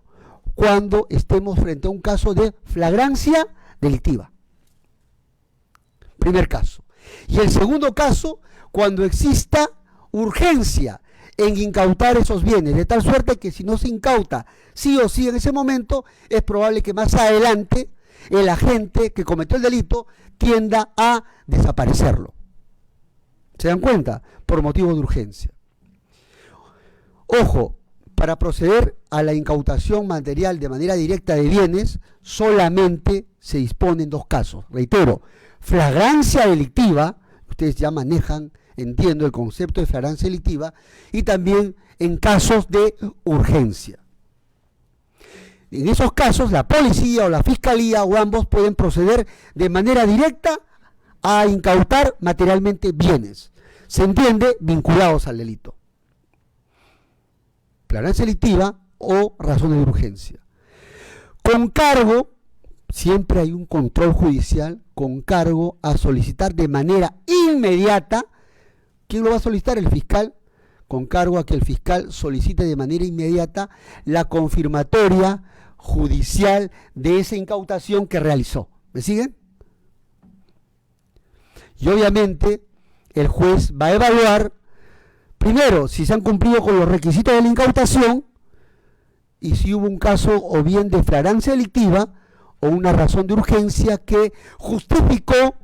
cuando estemos frente a un caso de flagrancia delictiva. Primer caso. Y el segundo caso, cuando exista urgencia en incautar esos bienes, de tal suerte que si no se incauta sí o sí en ese momento, es probable que más adelante el agente que cometió el delito tienda a desaparecerlo. ¿Se dan cuenta? Por motivo de urgencia. Ojo, para proceder a la incautación material de manera directa de bienes, solamente se disponen dos casos. Reitero, flagrancia delictiva, ustedes ya manejan, entiendo, el concepto de flagrancia delictiva, y también en casos de urgencia. En esos casos, la policía o la fiscalía o ambos pueden proceder de manera directa a incautar materialmente bienes. Se entiende, vinculados al delito. Flagrancia delictiva o razones de urgencia. Con cargo, siempre hay un control judicial, con cargo a solicitar de manera inmediata. ¿Quién lo va a solicitar? El fiscal. Con cargo a que el fiscal solicite de manera inmediata la confirmatoria judicial de esa incautación que realizó. ¿Me siguen? Y obviamente el juez va a evaluar primero si se han cumplido con los requisitos de la incautación y si hubo un caso o bien de flagrancia delictiva o una razón de urgencia que justificó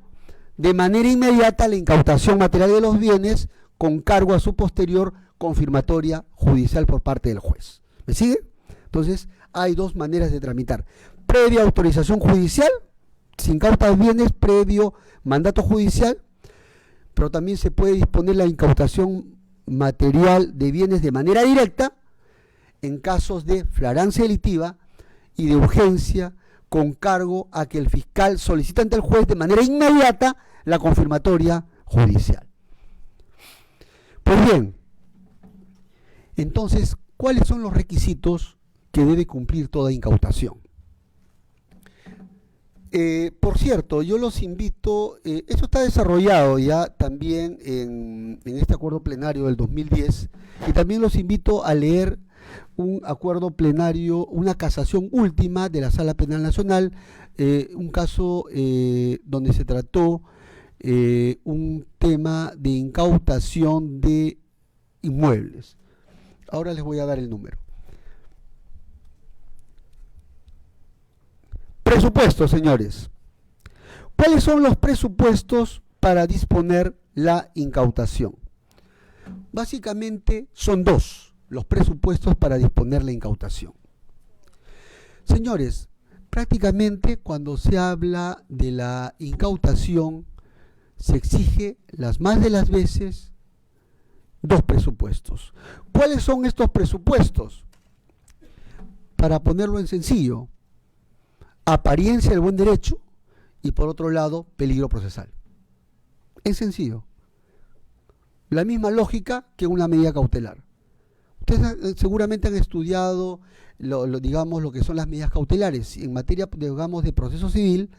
de manera inmediata la incautación material de los bienes con cargo a su posterior confirmatoria judicial por parte del juez. ¿Me sigue? Entonces, hay dos maneras de tramitar. Previa autorización judicial, se incauta los bienes, previo mandato judicial, pero también se puede disponer la incautación material de bienes de manera directa en casos de flagrancia delictiva y de urgencia, con cargo a que el fiscal solicita ante el juez de manera inmediata la confirmatoria judicial. Pues bien, entonces, ¿cuáles son los requisitos que debe cumplir toda incautación? Por cierto, yo los invito, esto está desarrollado ya también en este acuerdo plenario del 2010, y también los invito a leer un acuerdo plenario, una casación última de la Sala Penal Nacional, un caso donde se trató un tema de incautación de inmuebles. Ahora les voy a dar el número. Presupuestos, señores. ¿Cuáles son los presupuestos para disponer la incautación? Básicamente son dos los presupuestos para disponer la incautación. Señores, prácticamente cuando se habla de la incautación se exige las más de las veces dos presupuestos. ¿Cuáles son estos presupuestos? Para ponerlo en sencillo, apariencia del buen derecho y por otro lado peligro procesal. Es sencillo. La misma lógica que una medida cautelar. Ustedes seguramente han estudiado digamos, lo que son las medidas cautelares. En materia, digamos, de proceso civil,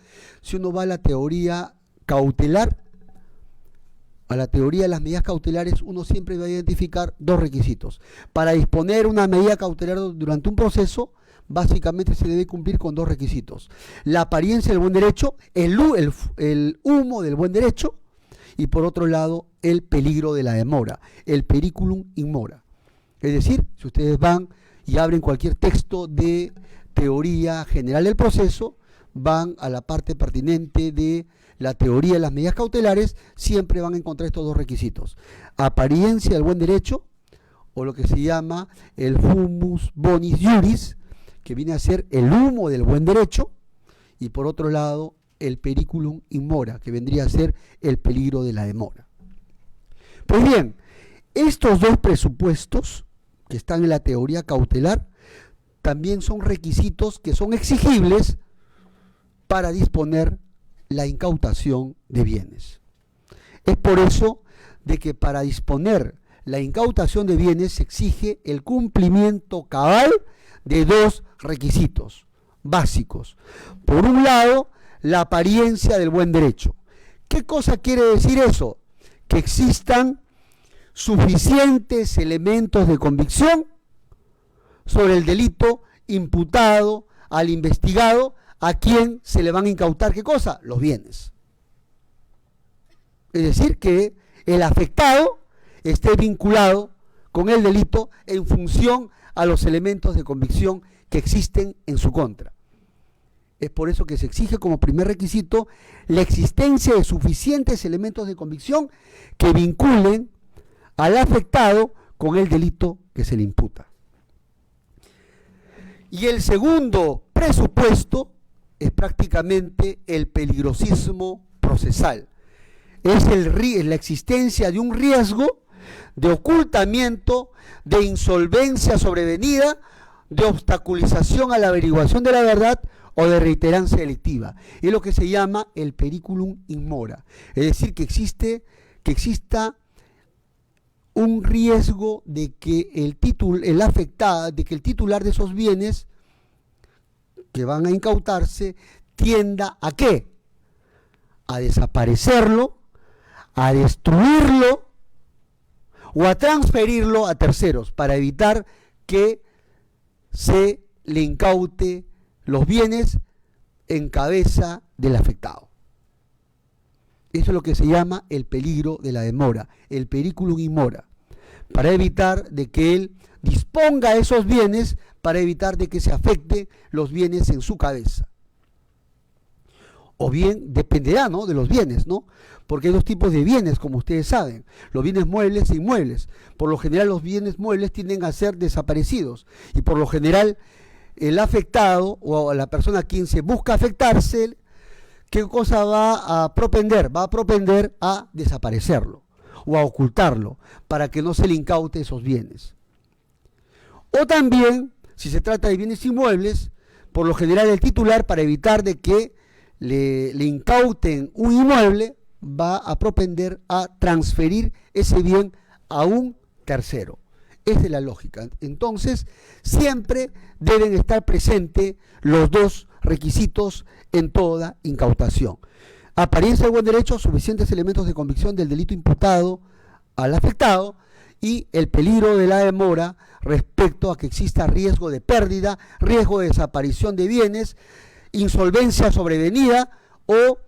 si uno va a la teoría cautelar, a la teoría de las medidas cautelares, uno siempre va a identificar dos requisitos. Para disponer una medida cautelar durante un proceso, básicamente se debe cumplir con dos requisitos: la apariencia del buen derecho, el humo del buen derecho, y por otro lado, el peligro de la demora, el periculum in mora. Es decir, si ustedes van y abren cualquier texto de teoría general del proceso, van a la parte pertinente de la teoría de las medidas cautelares, siempre van a encontrar estos dos requisitos: apariencia del buen derecho, o lo que se llama el fumus bonis iuris, que viene a ser el humo del buen derecho, y por otro lado el periculum in mora, que vendría a ser el peligro de la demora. Pues bien, estos dos presupuestos que están en la teoría cautelar también son requisitos que son exigibles para disponer la incautación de bienes. Es por eso de que para disponer la incautación de bienes se exige el cumplimiento cabal de dos requisitos básicos. Por un lado, la apariencia del buen derecho. ¿Qué cosa quiere decir eso? Que existan suficientes elementos de convicción sobre el delito imputado al investigado, a quien se le van a incautar, ¿qué cosa? Los bienes. Es decir, que el afectado esté vinculado con el delito en función a los elementos de convicción que existen en su contra. Es por eso que se exige como primer requisito la existencia de suficientes elementos de convicción que vinculen al afectado con el delito que se le imputa. Y el segundo presupuesto es prácticamente el peligrosismo procesal. Es la existencia de un riesgo de ocultamiento, de insolvencia sobrevenida, de obstaculización a la averiguación de la verdad o de reiterancia delictiva. Es lo que se llama el periculum in mora. Es decir, que exista un riesgo de que el titular de esos bienes que van a incautarse tienda a ¿qué? A desaparecerlo, a destruirlo o a transferirlo a terceros para evitar que se le incaute los bienes en cabeza del afectado. Eso es lo que se llama el peligro de la demora, el periculum in mora, para evitar de que él disponga esos bienes, para evitar de que se afecte los bienes en su cabeza. O bien dependerá, ¿no?, de los bienes, ¿no? Porque hay dos tipos de bienes, como ustedes saben: los bienes muebles e inmuebles. Por lo general los bienes muebles tienden a ser desaparecidos, y por lo general el afectado o la persona a quien se busca afectarse, ¿qué cosa va a propender? Va a propender a desaparecerlo o a ocultarlo para que no se le incaute esos bienes. O también, si se trata de bienes inmuebles, por lo general el titular, para evitar de que le incauten un inmueble, va a propender a transferir ese bien a un tercero. Esa es la lógica. Entonces, siempre deben estar presentes los dos requisitos en toda incautación: apariencia del buen derecho, suficientes elementos de convicción del delito imputado al afectado, y el peligro de la demora respecto a que exista riesgo de pérdida, riesgo de desaparición de bienes, insolvencia sobrevenida, o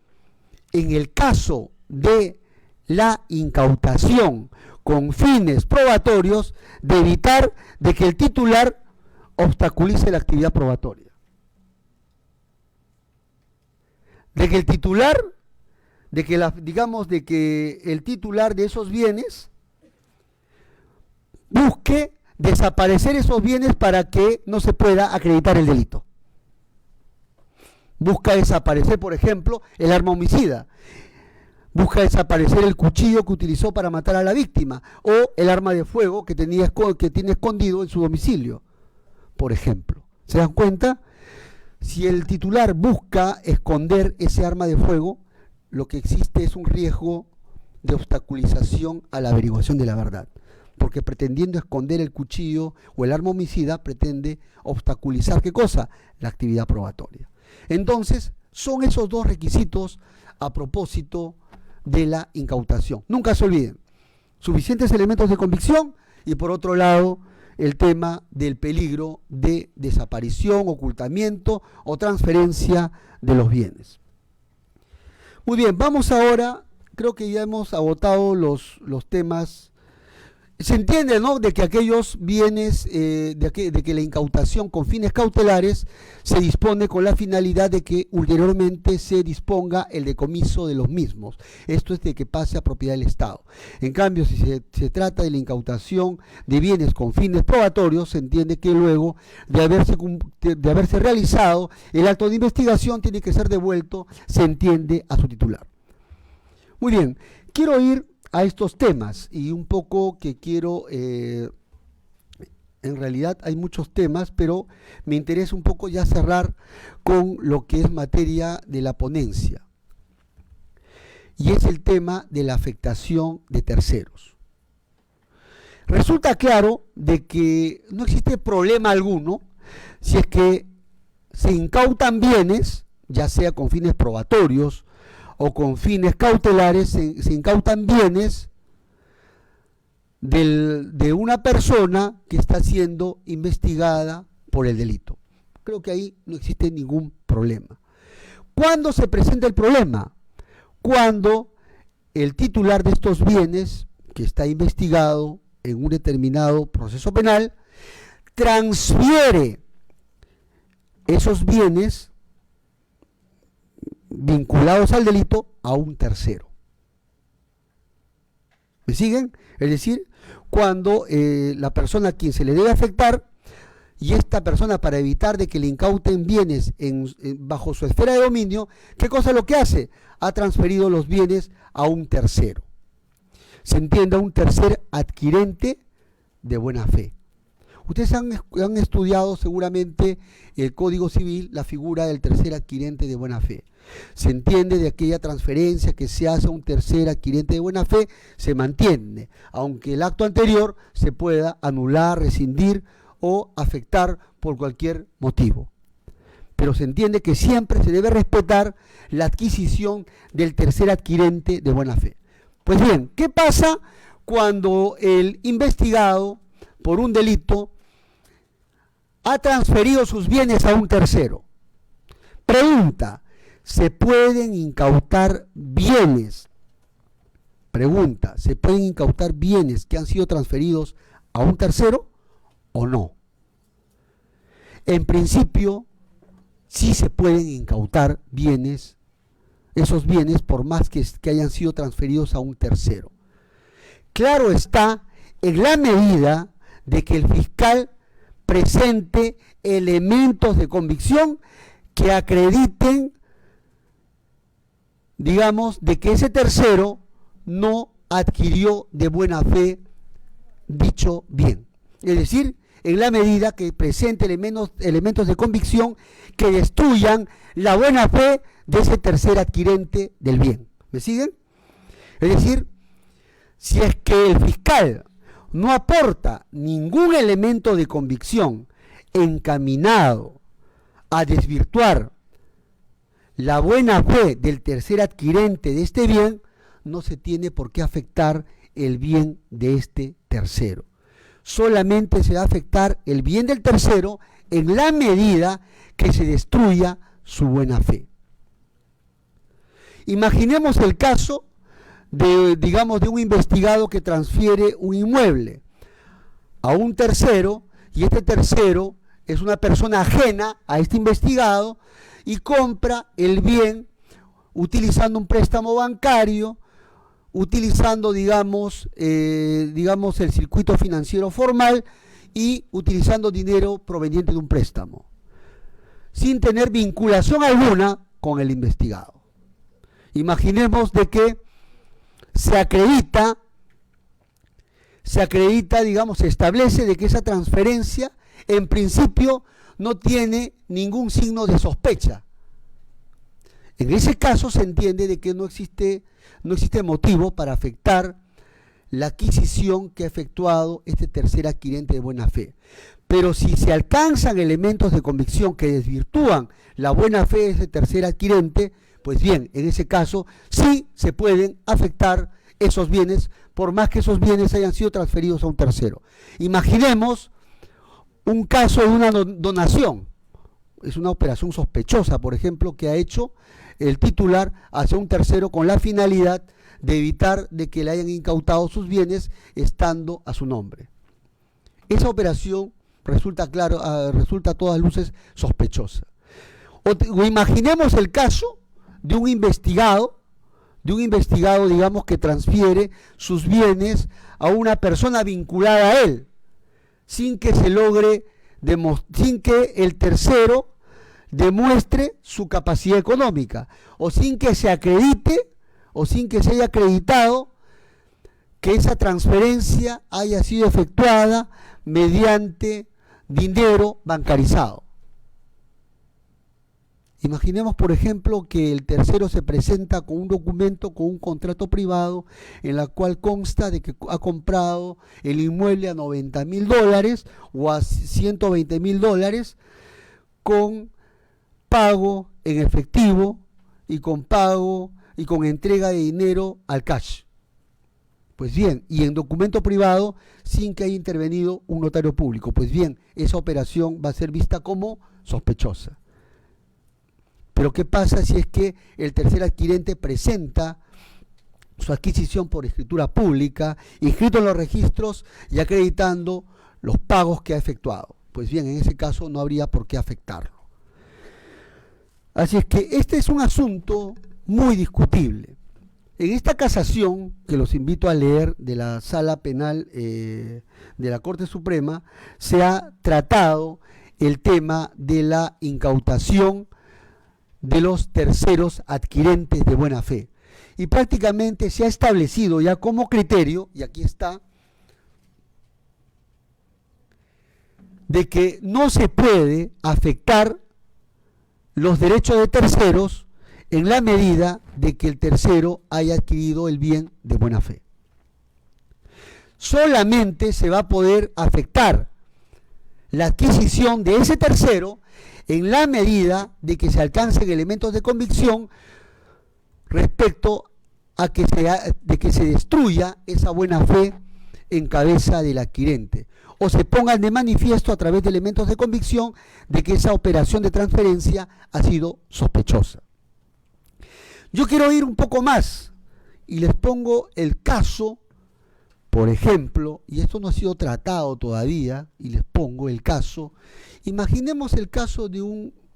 en el caso de la incautación con fines probatorios, de evitar de que el titular obstaculice la actividad probatoria. De que el titular, de que el titular de esos bienes busque desaparecer esos bienes para que no se pueda acreditar el delito. Busca desaparecer, por ejemplo, el arma homicida. Busca desaparecer el cuchillo que utilizó para matar a la víctima, o el arma de fuego que tiene escondido en su domicilio, por ejemplo. ¿Se dan cuenta? Si el titular busca esconder ese arma de fuego, lo que existe es un riesgo de obstaculización a la averiguación de la verdad, porque pretendiendo esconder el cuchillo o el arma homicida, pretende obstaculizar ¿qué cosa? La actividad probatoria. Entonces, son esos dos requisitos a propósito de la incautación. Nunca se olviden: suficientes elementos de convicción, y por otro lado el tema del peligro de desaparición, ocultamiento o transferencia de los bienes. Muy bien, vamos ahora, creo que ya hemos agotado los temas Se entiende, ¿no?, de que aquellos bienes, de que la incautación con fines cautelares se dispone con la finalidad de que ulteriormente se disponga el decomiso de los mismos. Esto es de que pase a propiedad del Estado. En cambio, si se trata de la incautación de bienes con fines probatorios, se entiende que luego de haberse realizado el acto de investigación tiene que ser devuelto, se entiende, a su titular. Muy bien, quiero ir a estos temas y un poco que quiero, en realidad hay muchos temas, pero me interesa un poco ya cerrar con lo que es materia de la ponencia, y es el tema de la afectación de terceros. Resulta claro de que no existe problema alguno si es que se incautan bienes, ya sea con fines probatorios o con fines cautelares, se incautan bienes de una persona que está siendo investigada por el delito. Creo que ahí no existe ningún problema. ¿Cuándo se presenta el problema? Cuando el titular de estos bienes, que está investigado en un determinado proceso penal, transfiere esos bienes vinculados al delito a un tercero. ¿Me siguen? Es decir, cuando la persona a quien se le debe afectar, y esta persona, para evitar de que le incauten bienes bajo su esfera de dominio, ¿qué cosa es lo que hace? Ha transferido los bienes a un tercero. Se entiende, a un tercer adquirente de buena fe. Ustedes han estudiado seguramente el Código Civil, la figura del tercer adquirente de buena fe. Se entiende de aquella transferencia que se hace a un tercer adquirente de buena fe, se mantiene, aunque el acto anterior se pueda anular, rescindir o afectar por cualquier motivo. Pero se entiende que siempre se debe respetar la adquisición del tercer adquirente de buena fe. Pues bien, ¿qué pasa cuando el investigado por un delito ha transferido sus bienes a un tercero? Pregunta: ¿se pueden incautar bienes? Pregunta: ¿se pueden incautar bienes que han sido transferidos a un tercero o no? En principio, sí se pueden incautar bienes, esos bienes, por más que hayan sido transferidos a un tercero. Claro está, en la medida de que el fiscal presente elementos de convicción que acrediten, digamos, de que ese tercero no adquirió de buena fe dicho bien. Es decir, en la medida que presente elementos de convicción que destruyan la buena fe de ese tercer adquirente del bien. ¿Me siguen? Es decir, si es que el fiscal no aporta ningún elemento de convicción encaminado a desvirtuar la buena fe del tercer adquirente de este bien, no se tiene por qué afectar el bien de este tercero. Solamente se va a afectar el bien del tercero en la medida que se destruya su buena fe. Imaginemos el caso de, digamos, de un investigado que transfiere un inmueble a un tercero, y este tercero es una persona ajena a este investigado y compra el bien utilizando un préstamo bancario, utilizando, digamos, el circuito financiero formal y utilizando dinero proveniente de un préstamo, sin tener vinculación alguna con el investigado. Imaginemos de que se acredita, digamos, se establece de que esa transferencia en principio no tiene ningún signo de sospecha. En ese caso se entiende de que no existe motivo para afectar la adquisición que ha efectuado este tercer adquirente de buena fe. Pero si se alcanzan elementos de convicción que desvirtúan la buena fe de ese tercer adquirente, pues bien, en ese caso sí se pueden afectar esos bienes, por más que esos bienes hayan sido transferidos a un tercero. Imaginemos un caso de una donación. Es una operación sospechosa, por ejemplo, que ha hecho el titular hacia un tercero con la finalidad de evitar de que le hayan incautado sus bienes estando a su nombre. Esa operación resulta a todas luces sospechosa. O imaginemos el caso de un investigado, digamos, que transfiere sus bienes a una persona vinculada a él, sin que el tercero demuestre su capacidad económica, o sin que se acredite, o sin que se haya acreditado que esa transferencia haya sido efectuada mediante dinero bancarizado. Imaginemos, por ejemplo, que el tercero se presenta con un documento, con un contrato privado, en la cual consta de que ha comprado el inmueble a $90.000 o a $120.000 con pago en efectivo y con pago y con entrega de dinero al cash. Pues bien, y en documento privado sin que haya intervenido un notario público. Pues bien, esa operación va a ser vista como sospechosa. Pero ¿qué pasa si es que el tercer adquirente presenta su adquisición por escritura pública, inscrito en los registros y acreditando los pagos que ha efectuado? Pues bien, en ese caso no habría por qué afectarlo. Así es que este es un asunto muy discutible. En esta casación, que los invito a leer de la Sala Penal de la Corte Suprema, se ha tratado el tema de la incautación de los terceros adquirentes de buena fe. Y prácticamente se ha establecido ya como criterio, y aquí está, de que no se puede afectar los derechos de terceros en la medida de que el tercero haya adquirido el bien de buena fe. Solamente se va a poder afectar la adquisición de ese tercero en la medida de que se alcancen elementos de convicción respecto a que se destruya esa buena fe en cabeza del adquirente, o se pongan de manifiesto a través de elementos de convicción de que esa operación de transferencia ha sido sospechosa. Yo quiero ir un poco más y les pongo el caso, por ejemplo, y esto no ha sido tratado todavía, y les pongo el caso. Imaginemos el caso de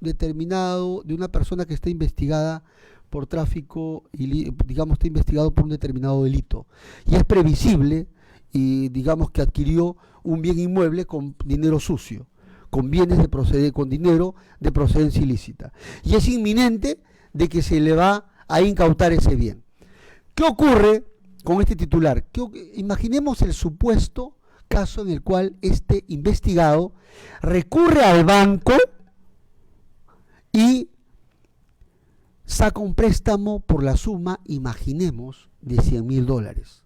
de una persona que está investigada por tráfico, digamos, está investigado por un determinado delito, y es previsible, y digamos que adquirió un bien inmueble con dinero sucio, con dinero de procedencia ilícita, y es inminente de que se le va a incautar ese bien. ¿Qué ocurre con este titular? Imaginemos el supuesto caso en el cual este investigado recurre al banco y saca un préstamo por la suma, imaginemos, de $100.000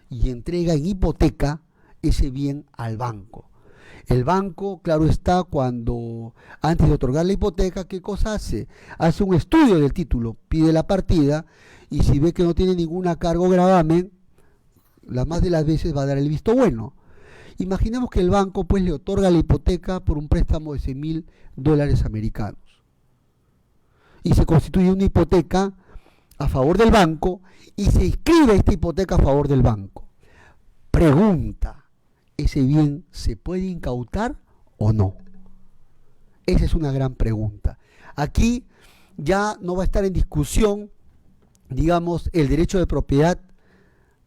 y entrega en hipoteca ese bien al banco. El banco, claro está, antes de otorgar la hipoteca, ¿qué cosa hace? Hace un estudio del título, pide la partida, y si ve que no tiene ninguna cargo o gravamen, la más de las veces va a dar el visto bueno. Imaginemos que el banco pues le otorga la hipoteca por un préstamo de $100.000 americanos. Y se constituye una hipoteca a favor del banco y se inscribe esta hipoteca a favor del banco. Pregunta: ¿ese bien se puede incautar o no? Esa es una gran pregunta. Aquí ya no va a estar en discusión, digamos, el derecho de propiedad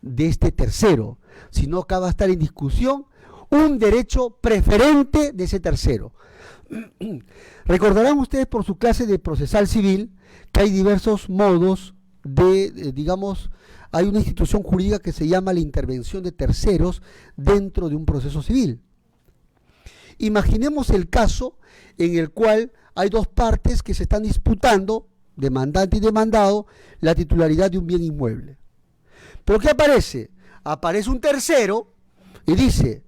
de este tercero, sino que va a estar en discusión un derecho preferente de ese tercero. Recordarán ustedes por su clase de procesal civil que hay diversos modos digamos, hay una institución jurídica que se llama la intervención de terceros dentro de un proceso civil. Imaginemos el caso en el cual hay dos partes que se están disputando, demandante y demandado, la titularidad de un bien inmueble. ¿Pero qué aparece? Aparece un tercero y dice: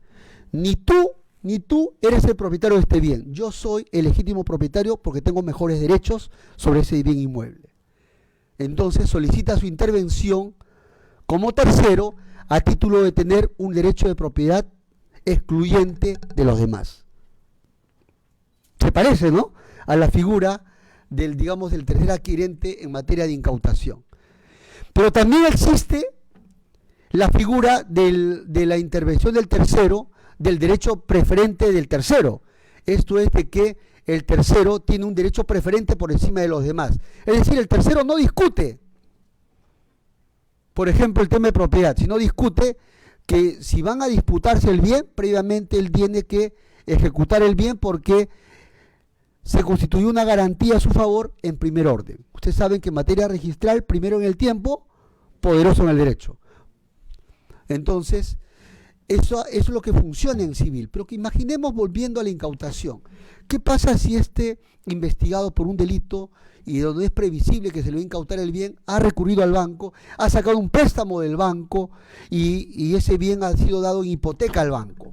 ni tú eres el propietario de este bien, yo soy el legítimo propietario porque tengo mejores derechos sobre ese bien inmueble. Entonces solicita su intervención como tercero a título de tener un derecho de propiedad excluyente de los demás. Se parece, ¿no?, a la figura del tercer adquirente en materia de incautación. Pero también existe la figura de la intervención del tercero, del derecho preferente del tercero. Esto es de que el tercero tiene un derecho preferente por encima de los demás. Es decir, el tercero no discute, por ejemplo, el tema de propiedad, sino discute que si van a disputarse el bien, previamente él tiene que ejecutar el bien porque se constituyó una garantía a su favor en primer orden. Ustedes saben que en materia registral, primero en el tiempo, poderoso en el derecho. Entonces, eso es lo que funciona en civil. Pero que imaginemos, volviendo a la incautación, ¿qué pasa si este investigado por un delito y donde es previsible que se le va a incautar el bien, ha recurrido al banco, ha sacado un préstamo del banco y ese bien ha sido dado en hipoteca al banco?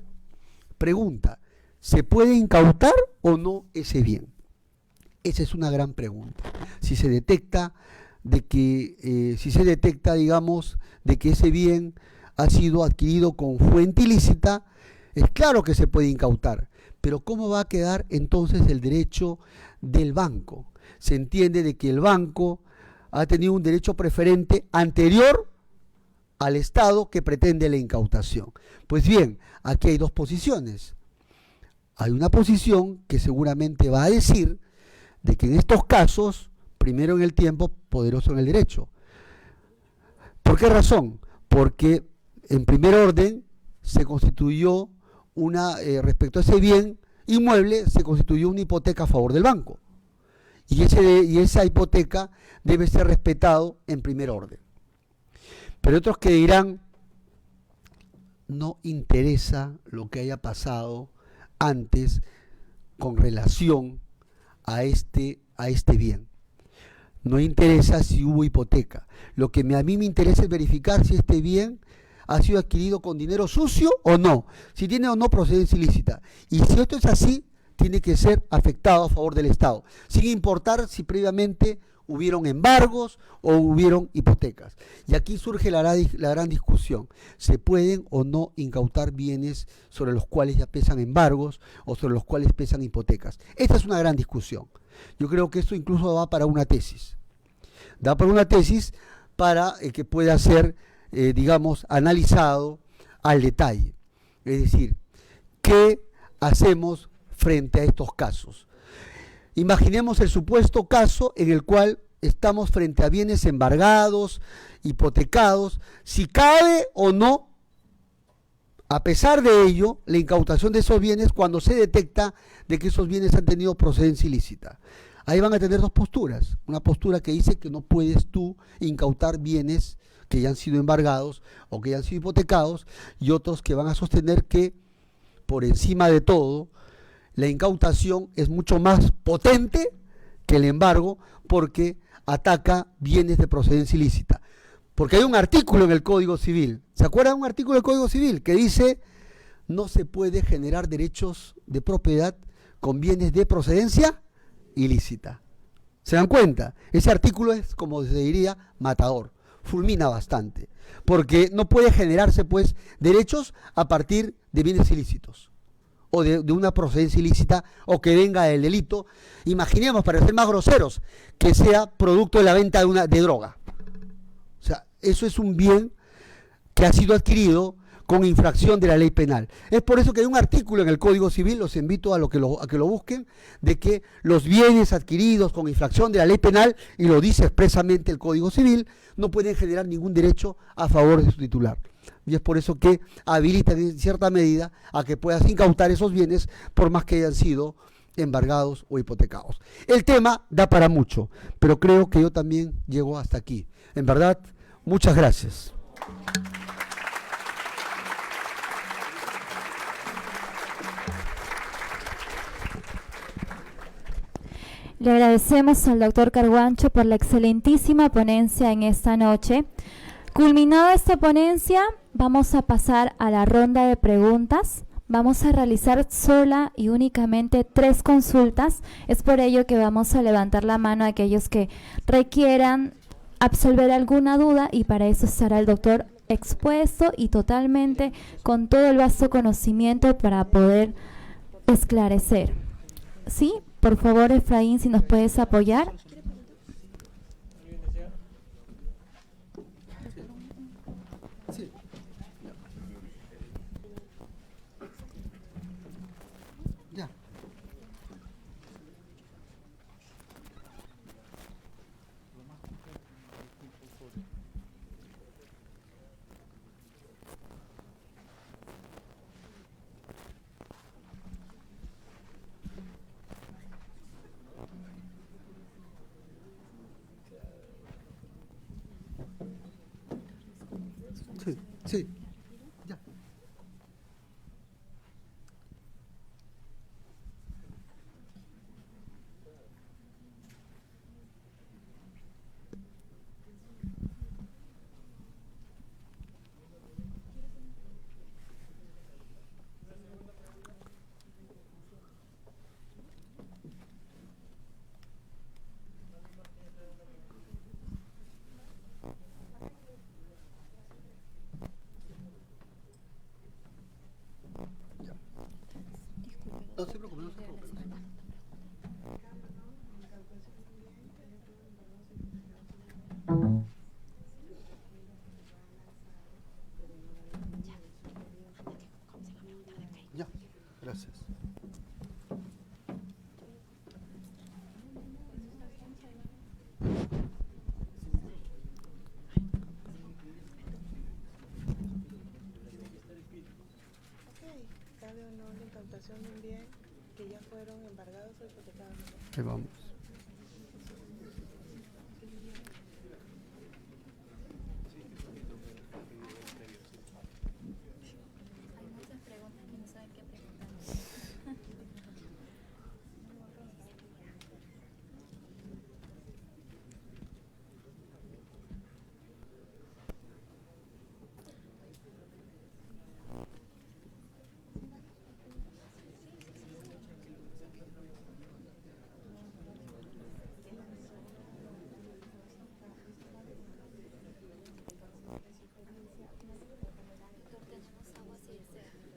Pregunta, ¿se puede incautar o no ese bien? Esa es una gran pregunta. Si se detecta digamos, de que ese bien ha sido adquirido con fuente ilícita, es claro que se puede incautar. Pero ¿cómo va a quedar entonces el derecho del banco? Se entiende de que el banco ha tenido un derecho preferente anterior al Estado que pretende la incautación. Pues bien, aquí hay dos posiciones. Hay una posición que seguramente va a decir de que en estos casos, primero en el tiempo, poderoso en el derecho. ¿Por qué razón? Porque en primer orden se constituyó respecto a ese bien inmueble, se constituyó una hipoteca a favor del banco. Y esa hipoteca debe ser respetado en primer orden. Pero otros que dirán, no interesa lo que haya pasado antes con relación a este bien. No interesa si hubo hipoteca. Lo que a mí me interesa es verificar si este bien ha sido adquirido con dinero sucio o no, si tiene o no procedencia ilícita. Y si esto es así, tiene que ser afectado a favor del Estado, sin importar si previamente hubieron embargos o hubieron hipotecas. Y aquí surge la gran discusión. ¿Se pueden o no incautar bienes sobre los cuales ya pesan embargos o sobre los cuales pesan hipotecas? Esta es una gran discusión. Yo creo que esto incluso da para una tesis. Da para una tesis para que pueda ser, digamos, analizado al detalle. Es decir, ¿qué hacemos frente a estos casos? Imaginemos el supuesto caso en el cual estamos frente a bienes embargados, hipotecados, si cabe o no, a pesar de ello, la incautación de esos bienes cuando se detecta de que esos bienes han tenido procedencia ilícita. Ahí van a tener dos posturas. Una postura que dice que no puedes tú incautar bienes que ya han sido embargados o que ya han sido hipotecados, y otros que van a sostener que, por encima de todo, la incautación es mucho más potente que el embargo porque ataca bienes de procedencia ilícita. Porque hay un artículo en el Código Civil, ¿se acuerdan? Un artículo del Código Civil que dice: no se puede generar derechos de propiedad con bienes de procedencia ilícita. ¿Se dan cuenta? Ese artículo es, como se diría, matador, fulmina bastante, porque no puede generarse pues derechos a partir de bienes ilícitos o de una procedencia ilícita o que venga del delito. Imaginemos, para ser más groseros, que sea producto de la venta de droga. O sea, eso es un bien que ha sido adquirido con infracción de la ley penal. Es por eso que hay un artículo en el Código Civil, los invito a que lo busquen, de que los bienes adquiridos con infracción de la ley penal, y lo dice expresamente el Código Civil, no pueden generar ningún derecho a favor de su titular. Y es por eso que habilitan en cierta medida a que puedas incautar esos bienes por más que hayan sido embargados o hipotecados. El tema da para mucho, pero creo que yo también llego hasta aquí. En verdad, muchas gracias. Le agradecemos al doctor Carguancho por la excelentísima ponencia en esta noche. Culminada esta ponencia, vamos a pasar a la ronda de preguntas. Vamos a realizar sola y únicamente 3 consultas. Es por ello que vamos a levantar la mano a aquellos que requieran absolver alguna duda, y para eso estará el doctor expuesto y totalmente con todo el vasto conocimiento para poder esclarecer. ¿Sí? Por favor, Efraín, si nos puedes apoyar. Sí, ya. No se preocupe, no se preocupe. Ya, gracias. Cabe o no la incautación de un bien que ya fueron embargados o hipotecados. Ahí vamos. Hay muchas preguntas que no saben qué preguntar.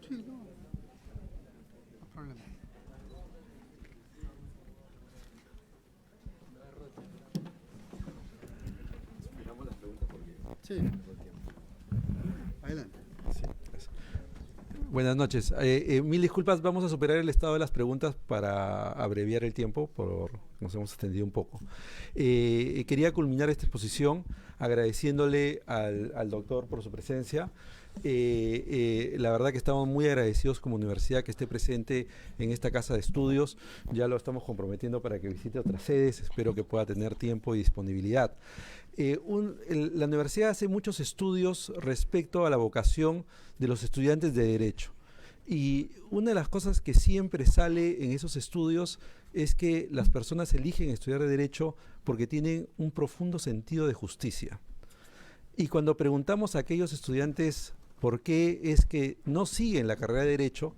Sí, no. No hay problema. Sí. Adelante. Sí, gracias. Buenas noches. Mil disculpas, vamos a superar el estado de las preguntas para abreviar el tiempo, nos hemos extendido un poco. Quería culminar esta exposición agradeciéndole al doctor por su presencia. La verdad que estamos muy agradecidos como universidad que esté presente en esta casa de estudios. Ya lo estamos comprometiendo para que visite otras sedes. Espero que pueda tener tiempo y disponibilidad. La universidad hace muchos estudios respecto a la vocación de los estudiantes de Derecho. Y una de las cosas que siempre sale en esos estudios es que las personas eligen estudiar Derecho porque tienen un profundo sentido de justicia. Y cuando preguntamos a aquellos estudiantes por qué es que no siguen la carrera de Derecho,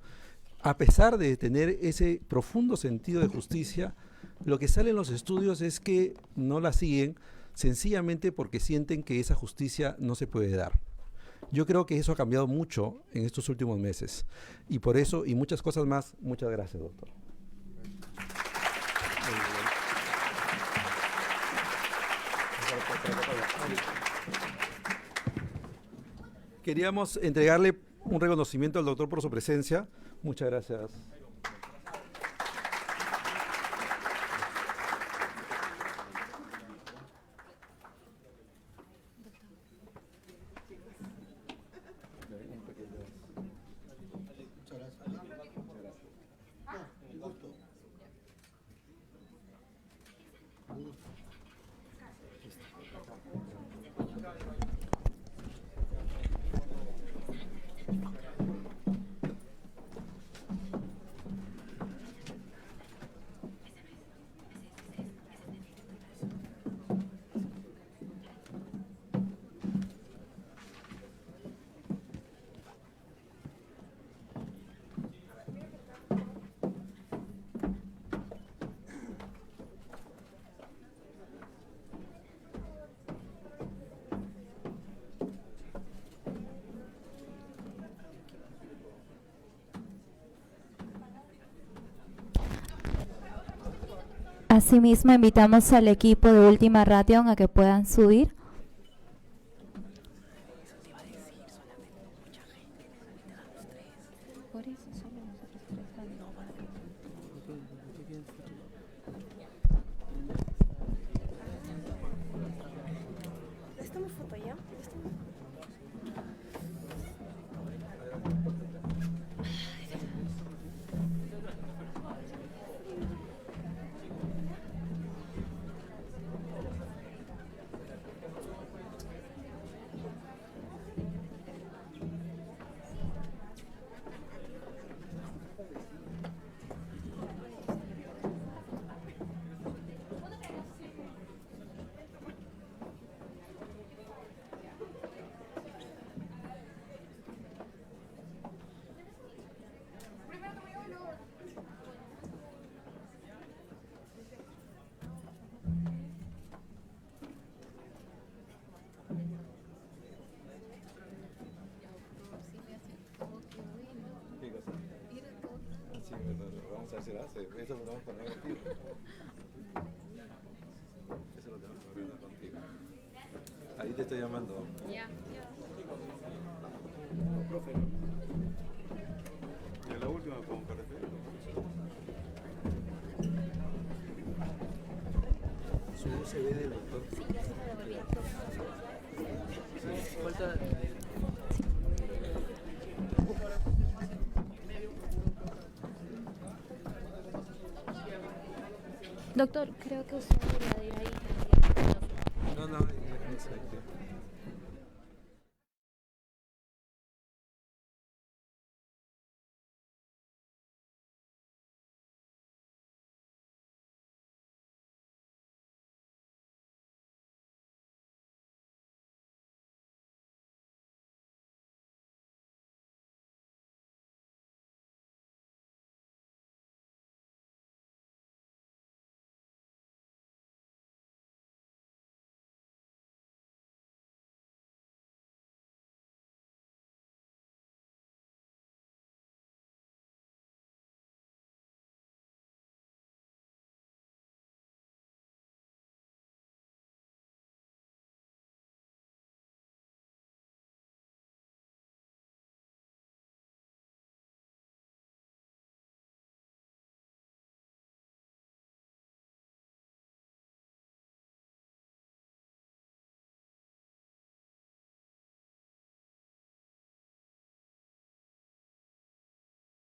a pesar de tener ese profundo sentido de justicia, lo que sale en los estudios es que no la siguen sencillamente porque sienten que esa justicia no se puede dar. Yo creo que eso ha cambiado mucho en estos últimos meses. Y por eso, y muchas cosas más, muchas gracias, doctor. Queríamos entregarle un reconocimiento al doctor por su presencia. Muchas gracias. Asimismo, invitamos al equipo de Última Ration a que puedan subir. ¿Estamos foto ya? vamos a ver si lo hace. Eso lo vamos a poner contigo. Eso lo tenemos que hablar contigo. Ahí te estoy llamando. Ya. ¿Y la última con PRP? Su CV del doctor. Sí, ya se lo devolví. Falta Doctor, creo que usted debería de ir ahí. No, no, no sé.